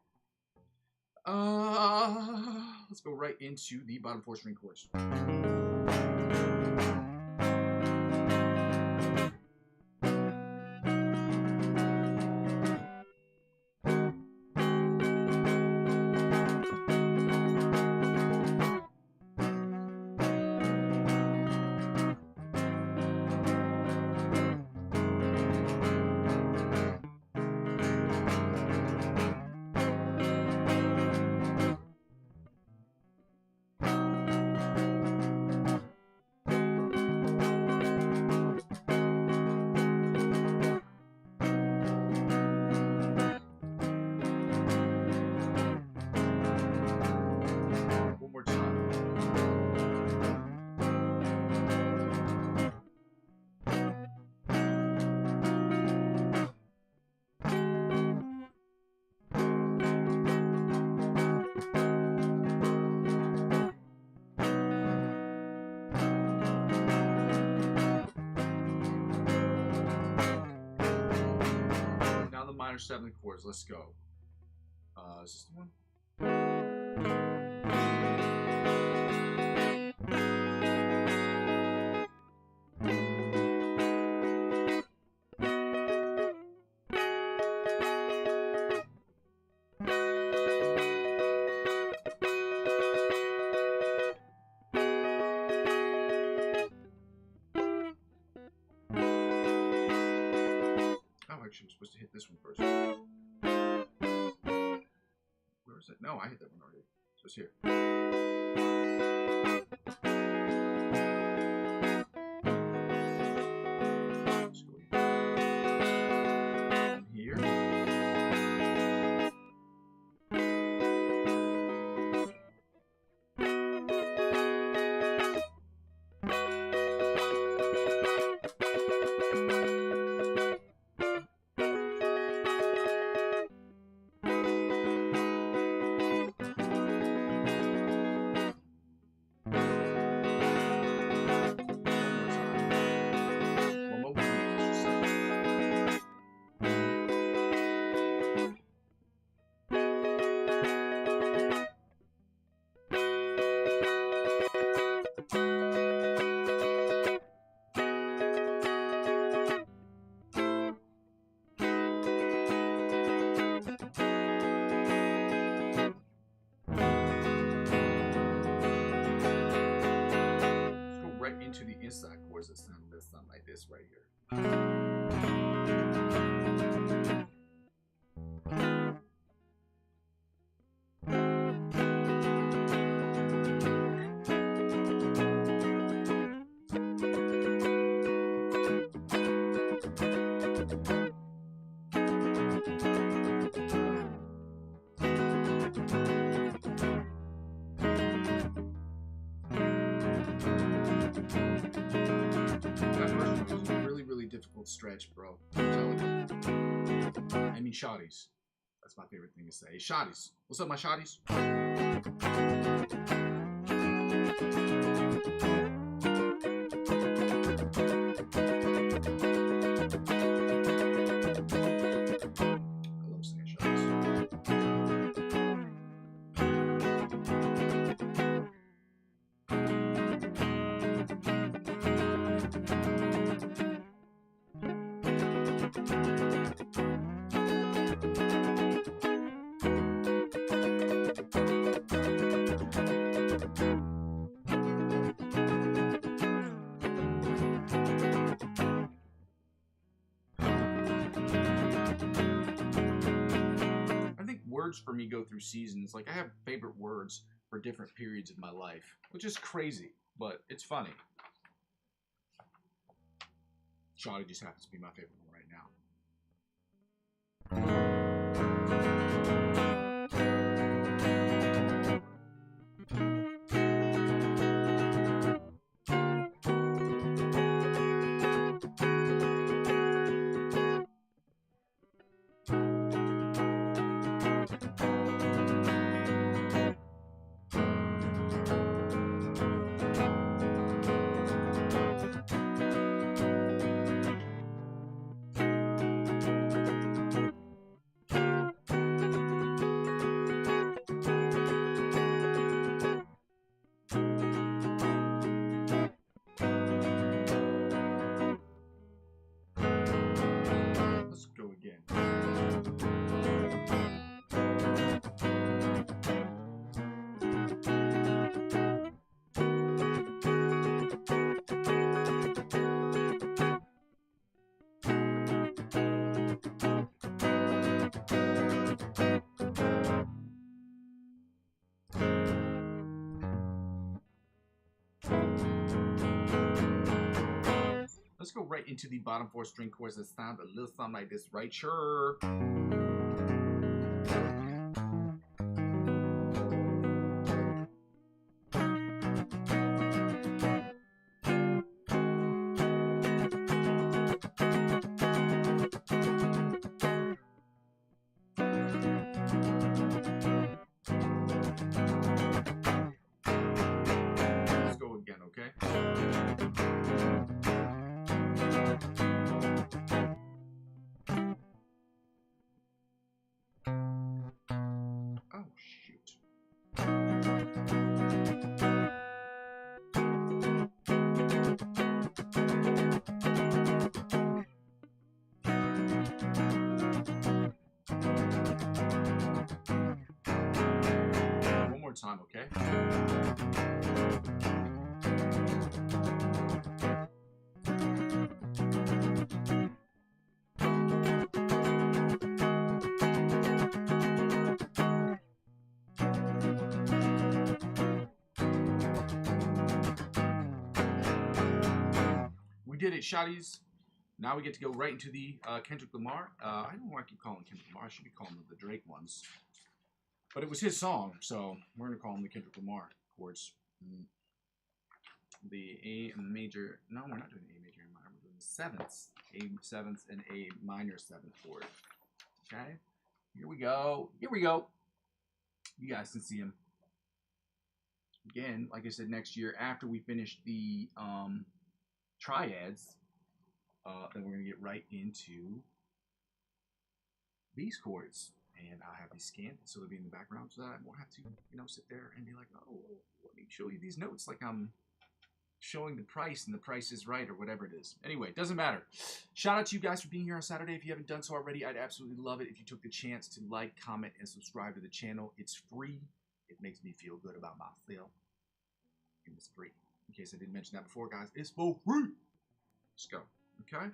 Let's go right into the bottom 4 string chords. Minor 7th chords. Let's go. Is this the one? Oh, actually, I'm supposed to hit this one first. Or is it? No, I hit that one already. So it's here. Let's go here. Into the inside chords that sound like this right here. Difficult stretch, bro. I'm telling you. I mean, shotties. That's my favorite thing to say. Hey, shotties. What's up, my shotties? I love saying shotties. Words for me go through seasons. Like, I have favorite words for different periods of my life, which is crazy, but it's funny. Shoddy just happens to be my favorite one right now. Let's go right into the bottom 4 string chords that sound a little something like this, right? Sure. Let's go again, okay? Time, okay? We did it, shotties. Now we get to go right into the Kendrick Lamar. I don't know why I keep calling Kendrick Lamar. I should be calling them the Drake ones. But it was his song, so we're going to call them the Kendrick Lamar chords. The A major. No, we're not doing A major and minor. We're doing the sevenths. A seventh and A minor seventh chord. Okay? Here we go. Here we go. You guys can see him. Again, like I said, next year, after we finish the triads, then we're going to get right into these chords. And I'll have these scanned so they'll be in the background so that I won't have to, sit there and be like, oh, let me show you these notes like I'm showing the price and the price is right or whatever it is. Anyway, it doesn't matter. Shout out to you guys for being here on Saturday. If you haven't done so already, I'd absolutely love it if you took the chance to like, comment, and subscribe to the channel. It's free. It makes me feel good about myself. And it's free. In case I didn't mention that before, guys, it's for free. Let's go. Okay?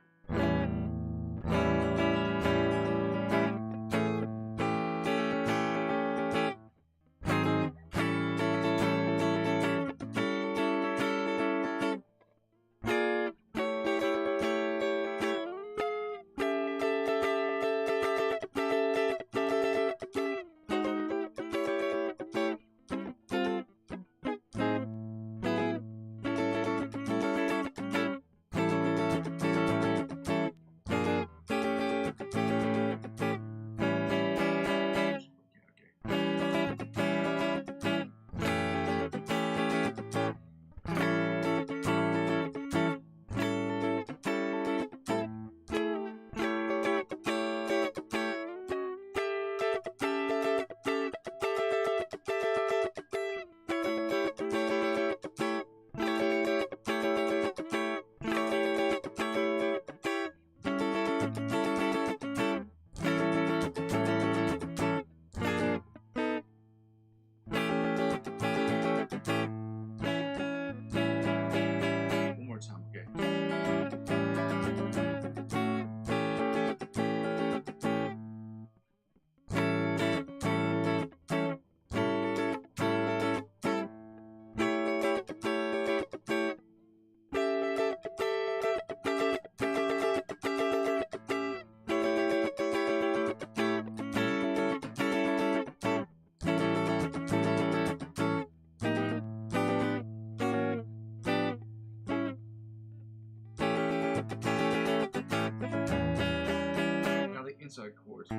Inside chords.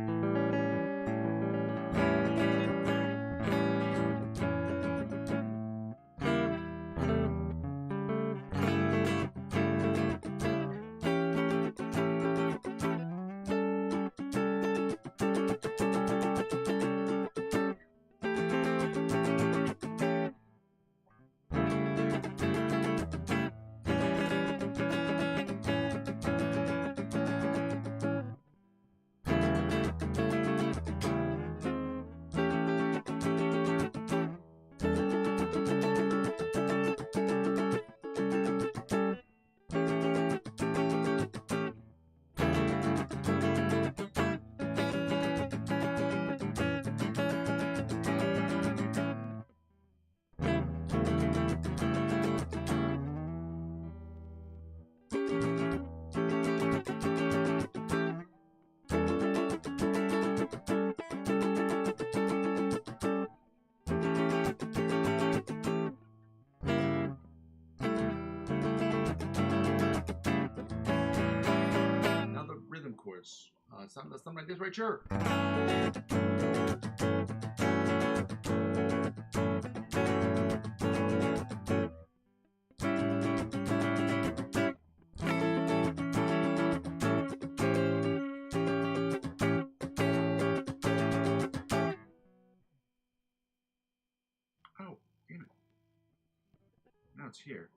Chords. Something like this right here. Oh, damn it. Now it's here.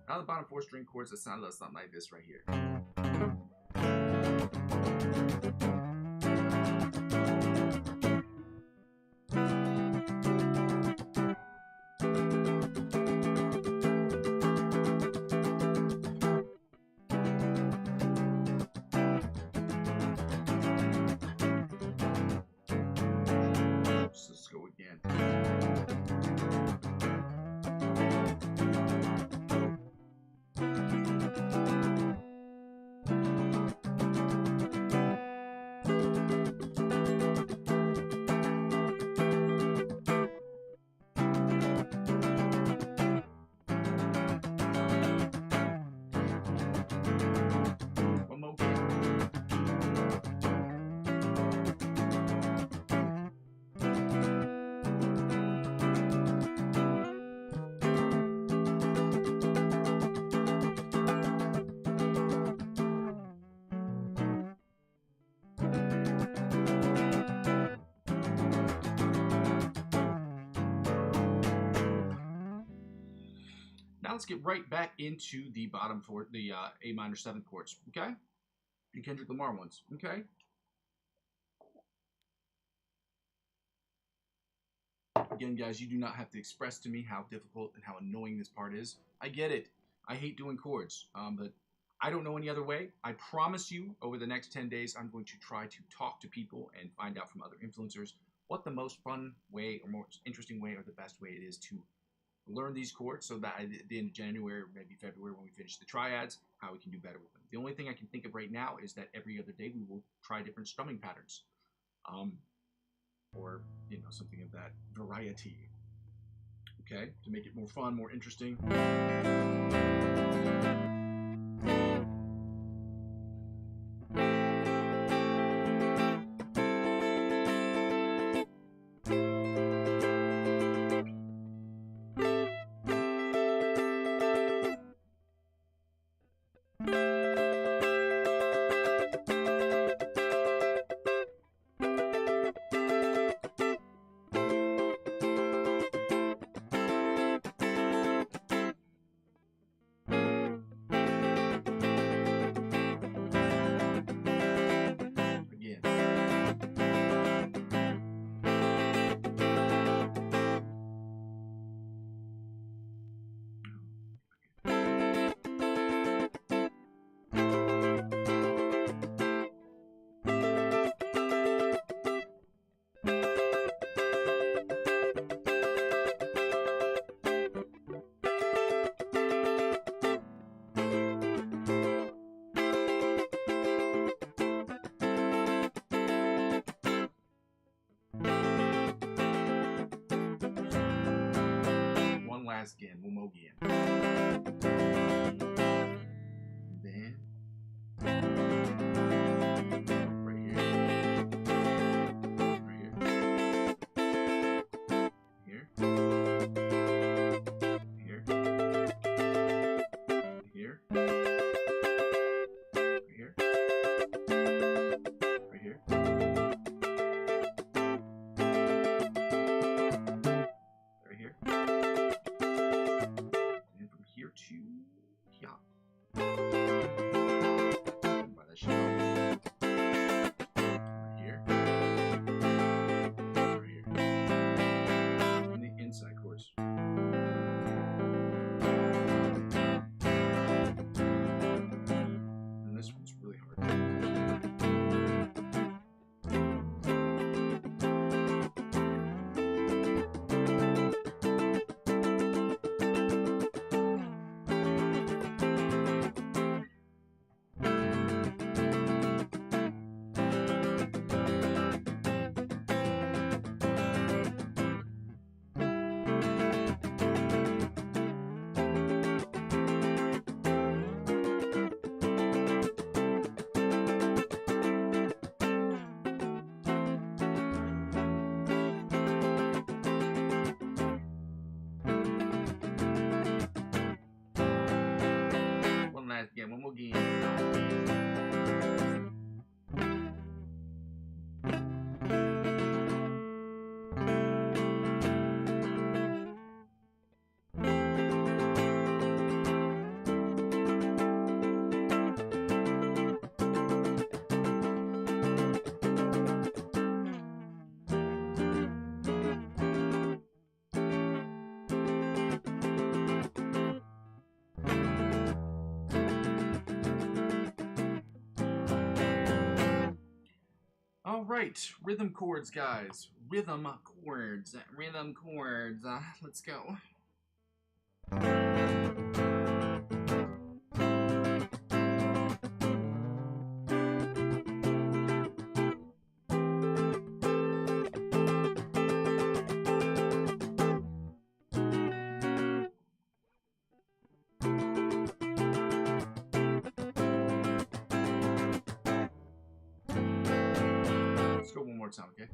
Now the bottom 4 string chords that sound a little something like this right here. So let's go again. Now let's get right back into the bottom 4, the A minor 7th chords, okay? The Kendrick Lamar ones, okay? Again, guys, you do not have to express to me how difficult and how annoying this part is. I get it. I hate doing chords, but I don't know any other way. I promise you, over the next 10 days, I'm going to try to talk to people and find out from other influencers what the most fun way or most interesting way or the best way it is to learn these chords, so that at the end of January or maybe February when we finish the triads, how we can do better with them. The only thing I can think of right now is that every other day we will try different strumming patterns, or something of that variety. Okay, to make it more fun, more interesting. Again, one more again. Then right here, right here, here, here, here, right here, right here. All right, rhythm chords, guys. Rhythm chords. Rhythm chords. Let's go. Let's go one more time, okay?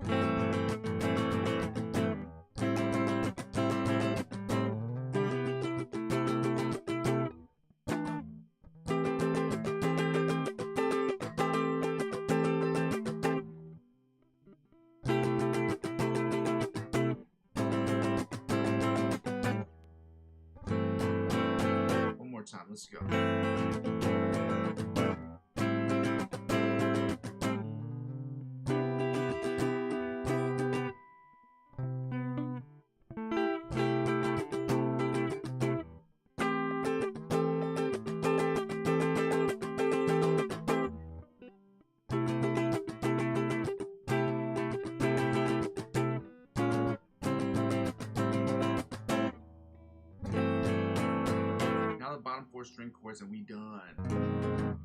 One more time, let's go. Now the bottom 4 string chords and we done.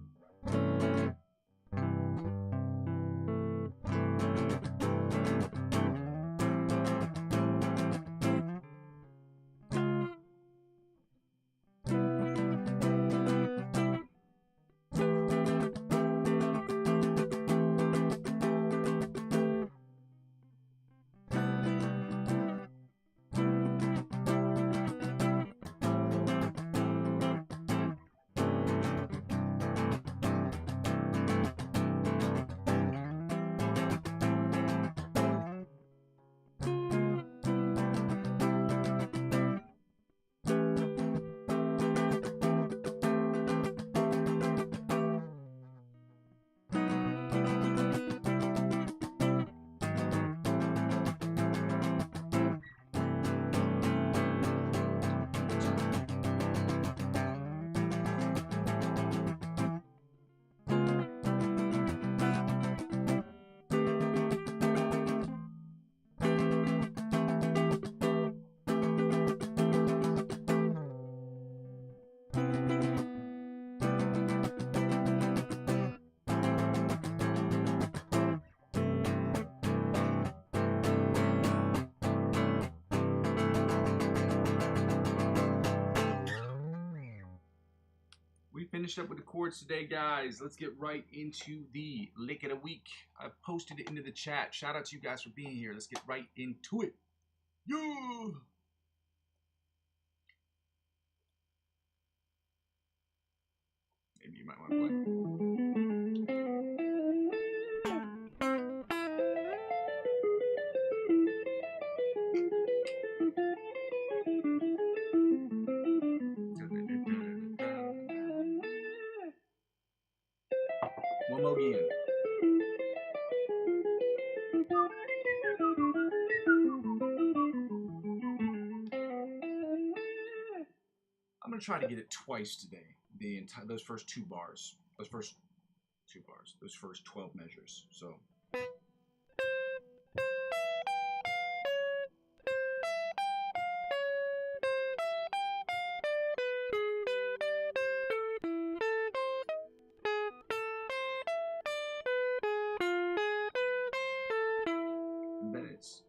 We finished up with the chords today, guys. Let's get right into the lick of the week. I posted it into the chat. Shout out to you guys for being here. Let's get right into it. Yeah! Maybe you might want to play. One more again. I'm gonna try to get it twice today. Those first 2 bars, those first 12 measures. So. And then it's.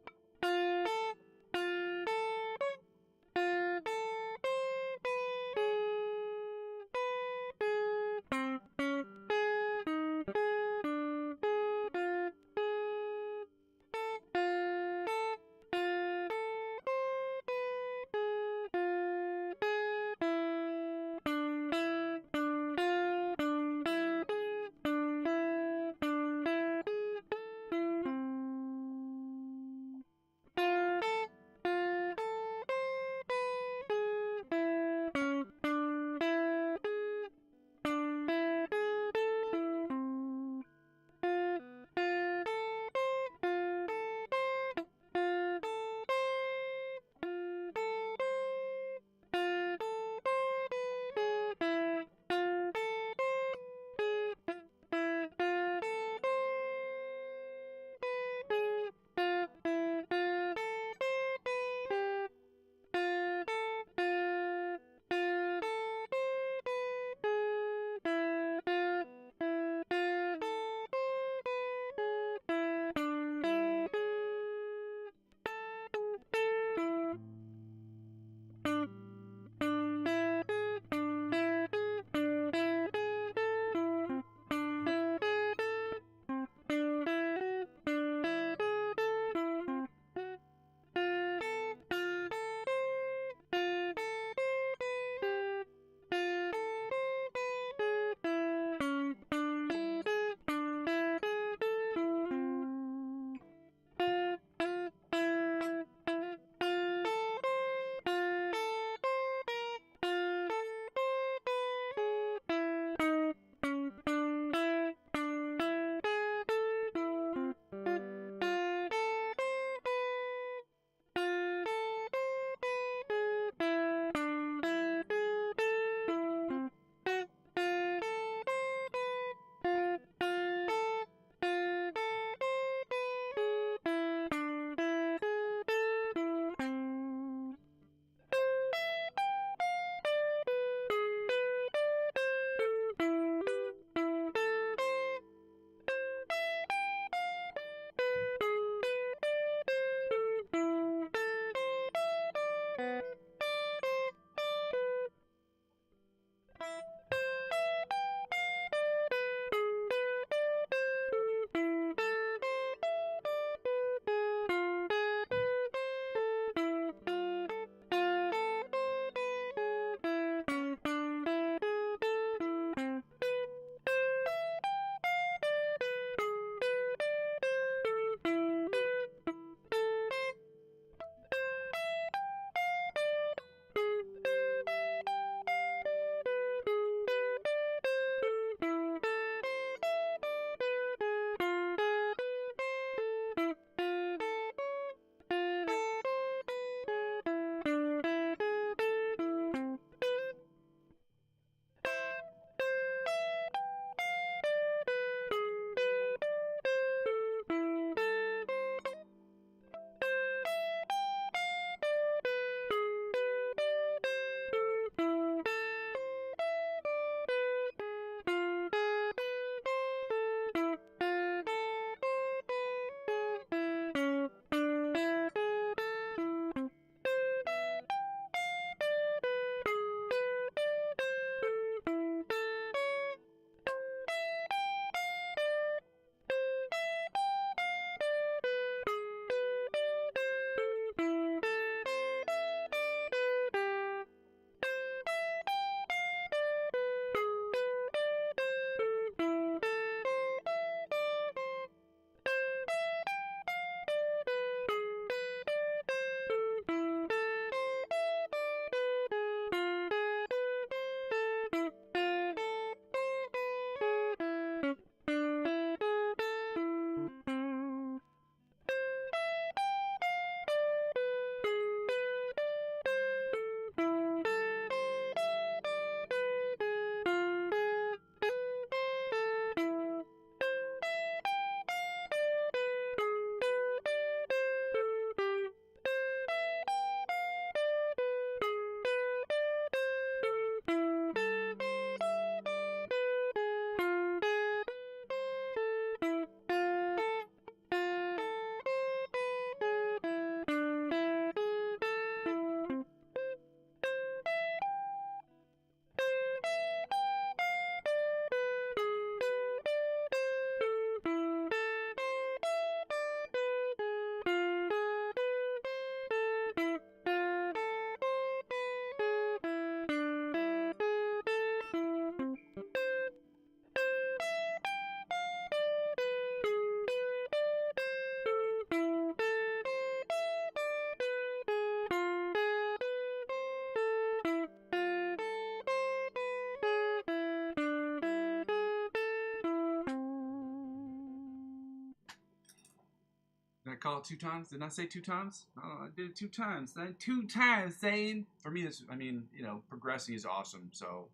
I call it 2 times? Didn't I say 2 times? Oh, I did it 2 times. 2 times, saying. For me, I mean, progressing is awesome. So,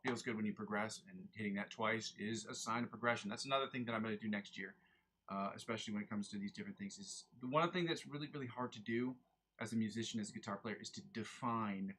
feels good when you progress, and hitting that twice is a sign of progression. That's another thing that I'm going to do next year, especially when it comes to these different things. Is one thing that's really, really hard to do as a musician, as a guitar player, is to define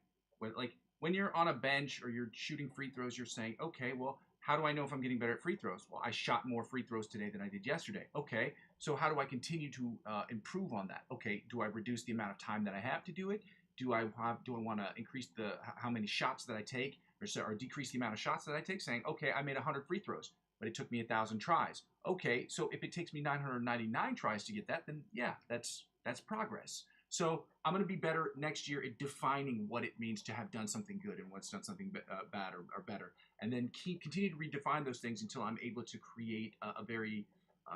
when you're on a bench or you're shooting free throws, you're saying, okay, well, how do I know if I'm getting better at free throws? Well, I shot more free throws today than I did yesterday. Okay, so how do I continue to improve on that? Okay, do I reduce the amount of time that I have to do it? Do I want to increase how many shots that I take, or decrease the amount of shots that I take? Saying, okay, I made 100 free throws, but it took me 1,000 tries. Okay, so if it takes me 999 tries to get that, then yeah, that's progress. So I'm going to be better next year at defining what it means to have done something good and what's done something bad or better. And then continue to redefine those things until I'm able to create a very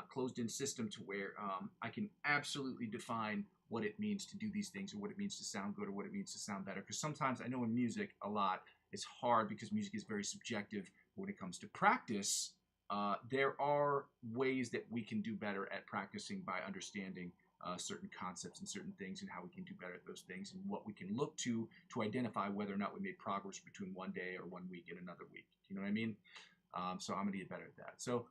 closed-in system to where I can absolutely define what it means to do these things, or what it means to sound good, or what it means to sound better. Because sometimes I know in music a lot, it's hard because music is very subjective. But when it comes to practice, there are ways that we can do better at practicing by understanding certain concepts and certain things, and how we can do better at those things, and what we can look to identify whether or not we made progress between one day or 1 week and another week. You know what I mean? So I'm going to get better at that. So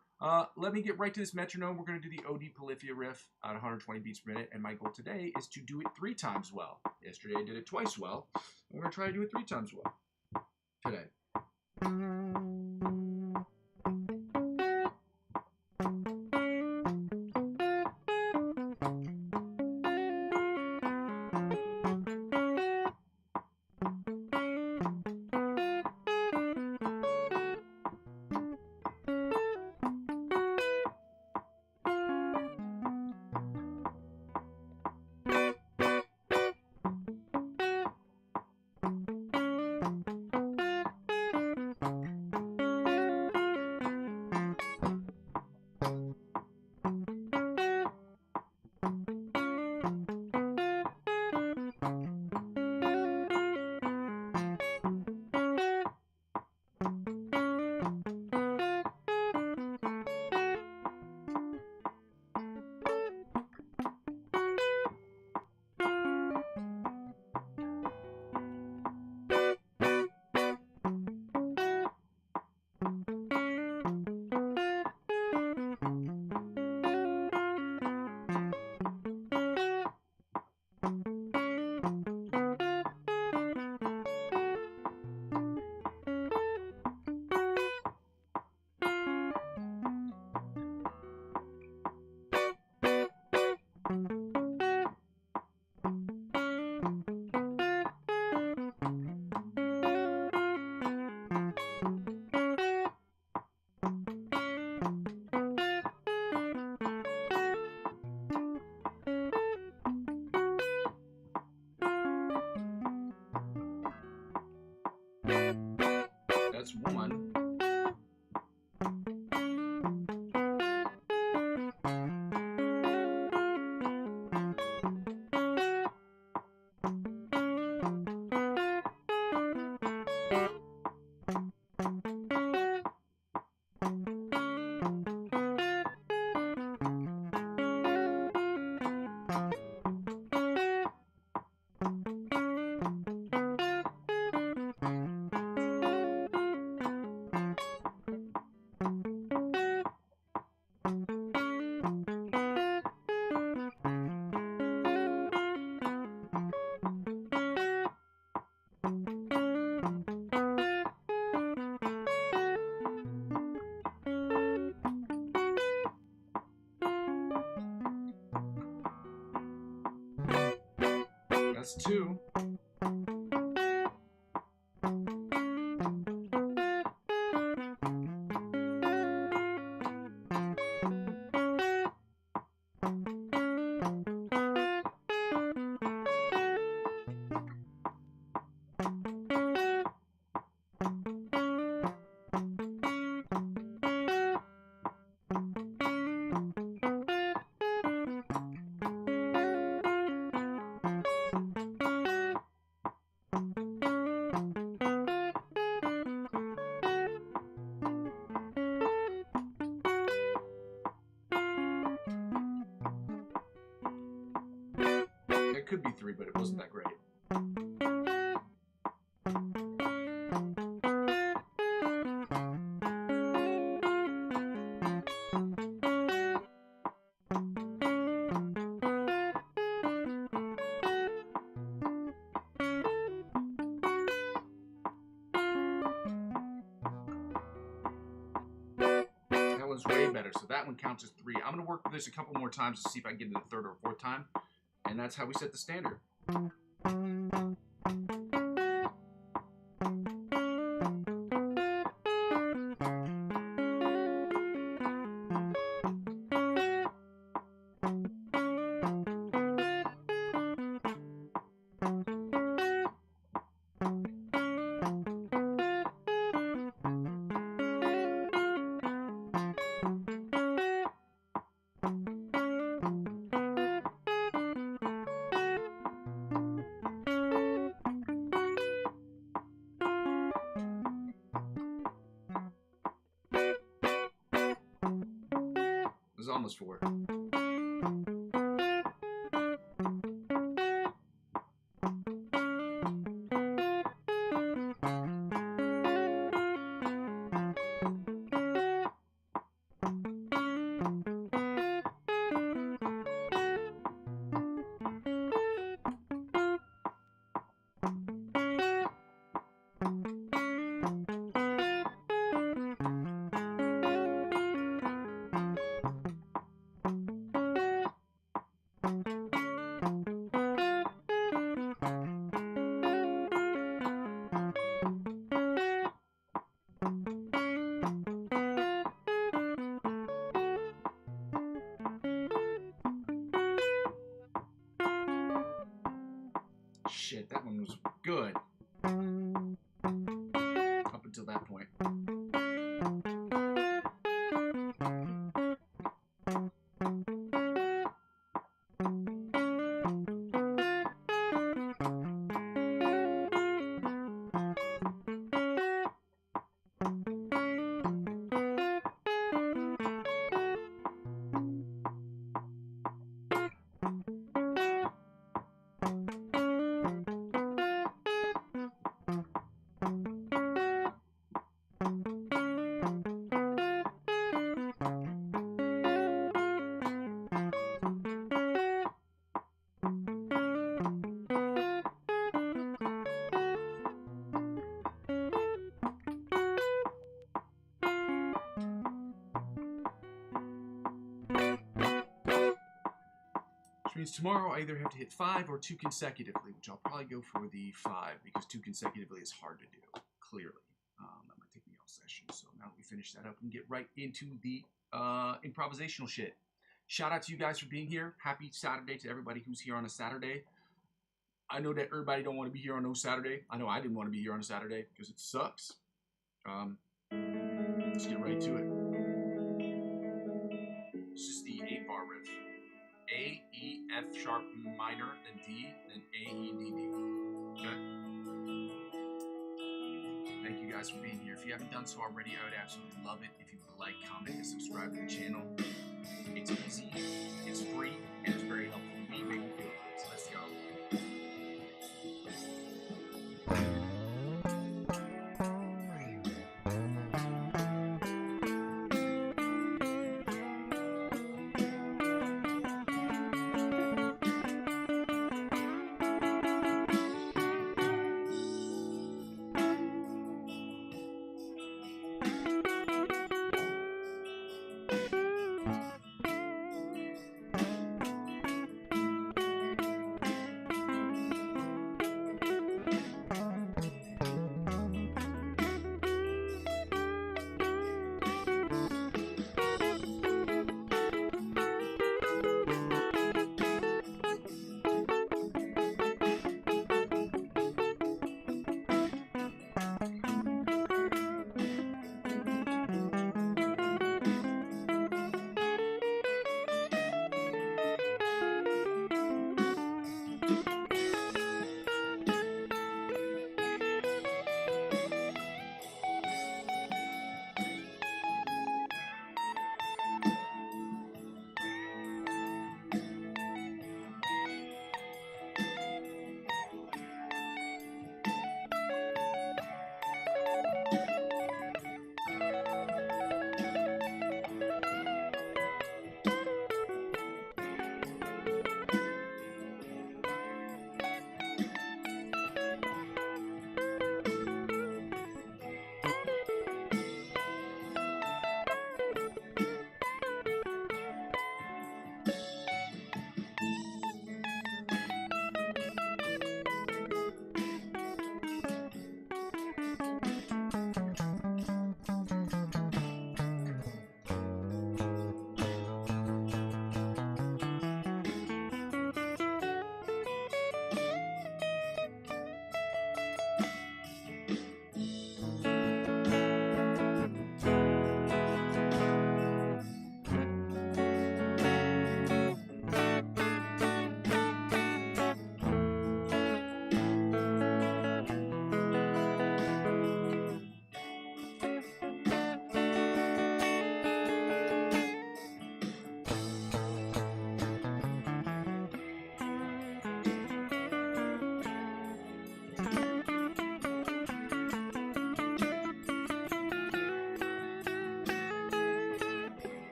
let me get right to this metronome. We're going to do the OD Polyphia riff at 120 beats per minute, and my goal today is to do it 3 times well. Yesterday I did it twice well. We're going to try to do it 3 times well today. That's one. That's 2. could be 3, but it wasn't that great. Way better, so that one counts as 3. I'm going to work with this a couple more times to see if I can get it the 3rd or 4th time, and that's how we set the standard. Almost 4. Shit, that one was good. Up until that point. Means tomorrow I either have to hit 5 or 2 consecutively, which I'll probably go for the 5 because 2 consecutively is hard to do, clearly. That might take me all session. So now that we finish that up and get right into the improvisational shit. Shout out to you guys for being here. Happy Saturday to everybody who's here on a Saturday. I know that everybody don't want to be here on no Saturday. I know I didn't want to be here on a Saturday because it sucks. Let's get right to it. This is the 8-bar riff. A, E, F sharp minor, then D, then A, E, D, D. Okay? Thank you guys for being here. If you haven't done so already, I would absolutely love it if you would like, comment, and subscribe to the channel. It's easy, it's free, and it's very helpful to me. Make me feel good. So let's go.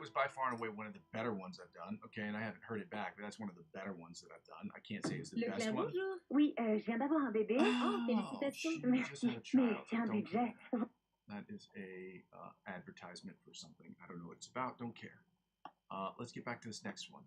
was by far and away one of the better ones I've done. Okay, and I haven't heard it back, but that's one of the better ones that I've done. I can't say it's the best one. Bonjour. Oui, je viens d'avoir un bébé. Oh, félicitations. She just had a Merci. Mais child. c'est un Don't budget. care. That is a advertisement for something. I don't know what it's about. Don't care. Let's get back to this next one.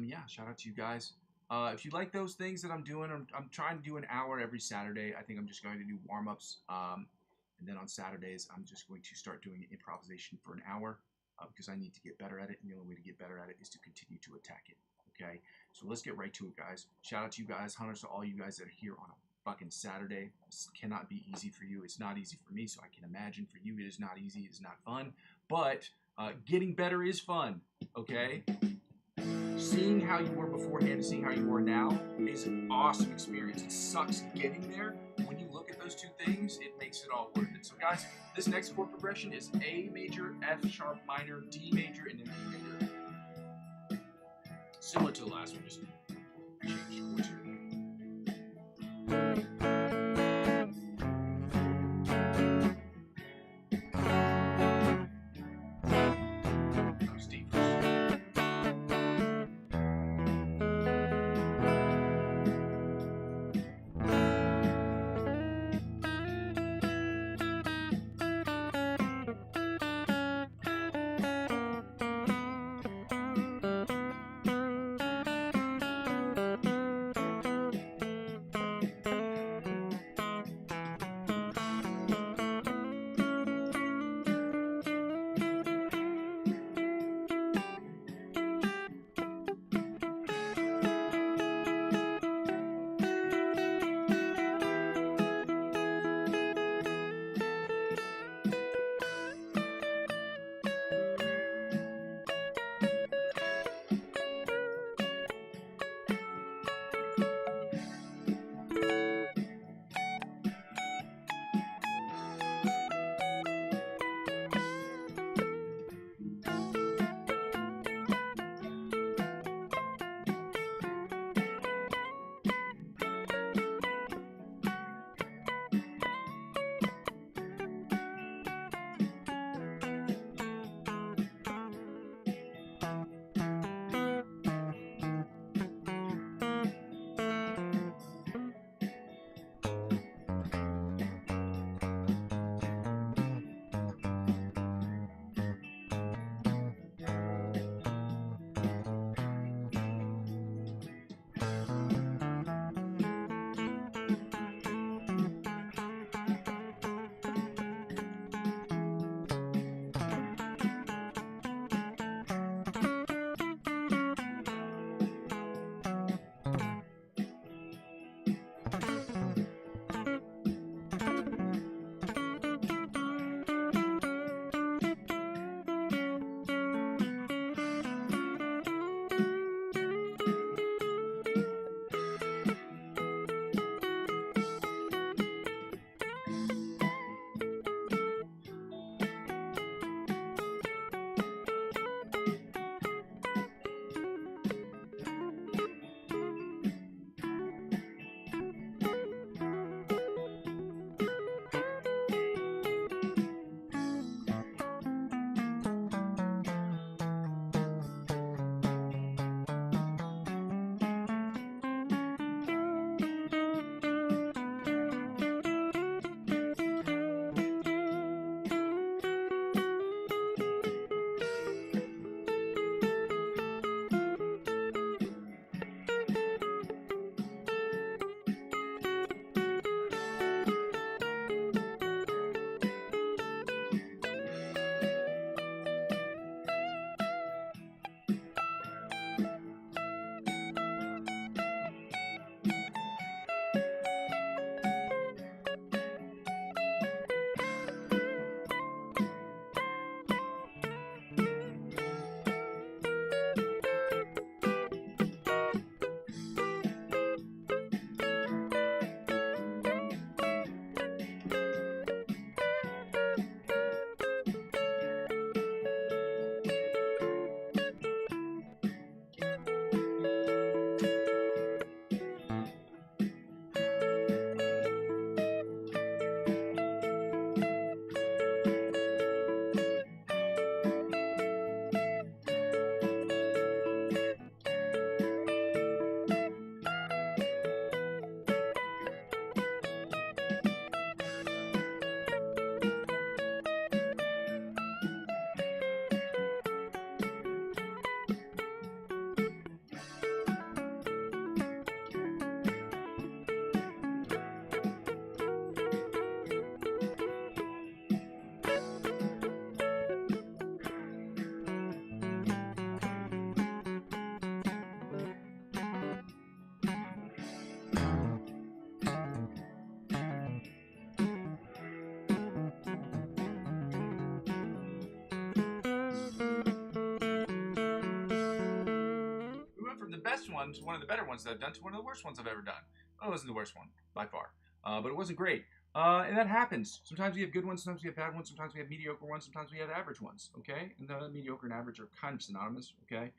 Yeah, shout out to you guys. If you like those things that I'm doing, I'm trying to do an hour every Saturday. I think I'm just going to do warm-ups. And then on Saturdays, I'm just going to start doing improvisation for an hour because I need to get better at it. And the only way to get better at it is to continue to attack it. Okay? So let's get right to it, guys. Shout out to you guys. Hunters to all you guys that are here on a fucking Saturday. This cannot be easy for you. It's not easy for me, so I can imagine for you it is not easy. It is not fun. But getting better is fun. Okay? Seeing how you were beforehand and seeing how you are now is an awesome experience. It sucks getting there. When you look at those two things, it makes it all worth it. So guys, this next chord progression is A major, F sharp minor, D major, and then E major. Similar to the last one, just change chords here. That was D first. one to one of the better ones that I've done to one of the worst ones I've ever done. Well, it wasn't the worst one by far, but it wasn't great. And that happens. Sometimes we have good ones, sometimes we have bad ones, sometimes we have mediocre ones, sometimes we have average ones, okay? And the mediocre and average are kind of synonymous, okay?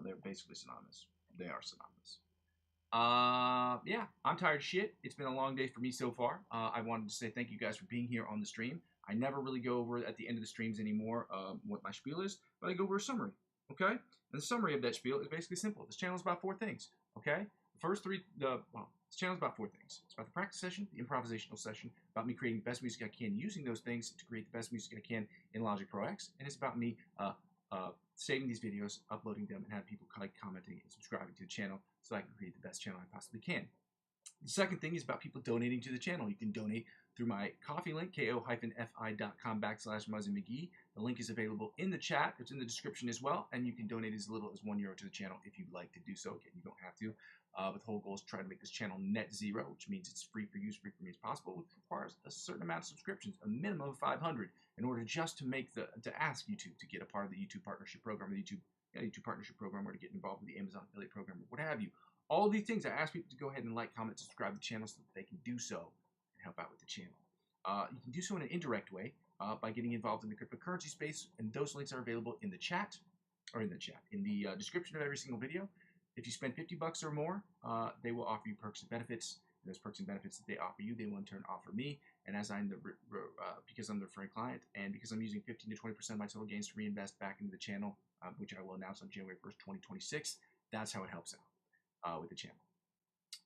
They're basically synonymous. They are synonymous. Yeah, I'm tired of shit. It's been a long day for me so far. I wanted to say thank you guys for being here on the stream. I never really go over at the end of the streams anymore what my spiel is, but I go over a summary, okay? And the summary of that spiel is basically simple. This channel is about 4 things, okay? The first 3, this channel is about 4 things. It's about the practice session, the improvisational session, about me creating the best music I can using those things to create the best music I can in Logic Pro X, and it's about me saving these videos, uploading them, and having people like commenting and subscribing to the channel so I can create the best channel I possibly can. The second thing is about people donating to the channel. You can donate through my Ko-fi link, ko-fi.com/Muzzy McGee. The link is available in the chat. It's in the description as well, and you can donate as little as €1 to the channel if you'd like to do so. Again, you don't have to. But the whole goal is to try to make this channel net zero, which means it's free for you, as free for me as possible, which requires a certain amount of subscriptions, a minimum of 500, in order just to make to ask YouTube to get a part of the YouTube partnership program, the YouTube partnership program, or to get involved with the Amazon affiliate program, or what have you. All of these things, I ask people to go ahead and like, comment, subscribe to the channel so that they can do so and help out with the channel. You can do so in an indirect way by getting involved in the cryptocurrency space, and those links are available in the chat, in the description of every single video. If you spend $50 or more, they will offer you perks and benefits. And those perks and benefits that they offer you, they will in turn offer me. And as I'm because I'm the referring client, and because I'm using 15 to 20% of my total gains to reinvest back into the channel, which I will announce on January 1st, 2026, that's how it helps out with the channel.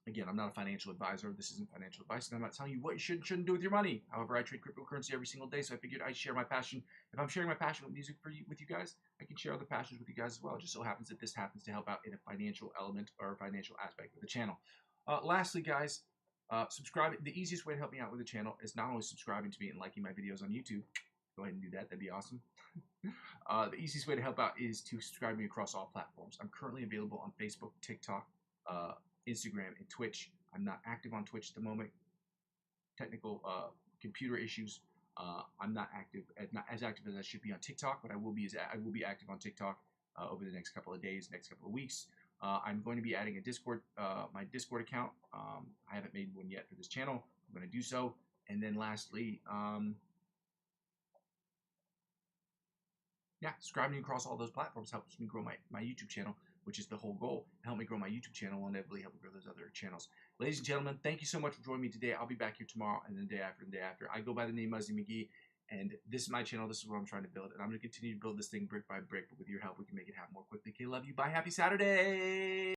Again, I'm not a financial advisor. This isn't financial advice, and I'm not telling you what you should and shouldn't do with your money. However, I trade cryptocurrency every single day, so I figured I'd share my passion. If I'm sharing my passion with music with you guys, I can share other passions with you guys as well. It just so happens that this happens to help out in a financial element or a financial aspect of the channel. Lastly, guys, subscribe. The easiest way to help me out with the channel is not only subscribing to me and liking my videos on YouTube. Go ahead and do that. That'd be awesome. The easiest way to help out is to subscribe to me across all platforms. I'm currently available on Facebook, TikTok, Instagram, and Twitch. I'm not active on Twitch at the moment. Technical computer issues. I'm not as active as I should be on TikTok, but I will be active on TikTok over the next couple of days, next couple of weeks. I'm going to be adding a Discord, my Discord account. I haven't made one yet for this channel. I'm going to do so. And then lastly, yeah, subscribing across all those platforms helps me grow my YouTube channel, which is the whole goal. Help me grow my YouTube channel and inevitably help me grow those other channels. Ladies and gentlemen, thank you so much for joining me today. I'll be back here tomorrow and the day after and the day after. I go by the name Muzzy McGee, and this is my channel. This is what I'm trying to build, and I'm going to continue to build this thing brick by brick, but with your help, we can make it happen more quickly. Okay, love you. Bye. Happy Saturday.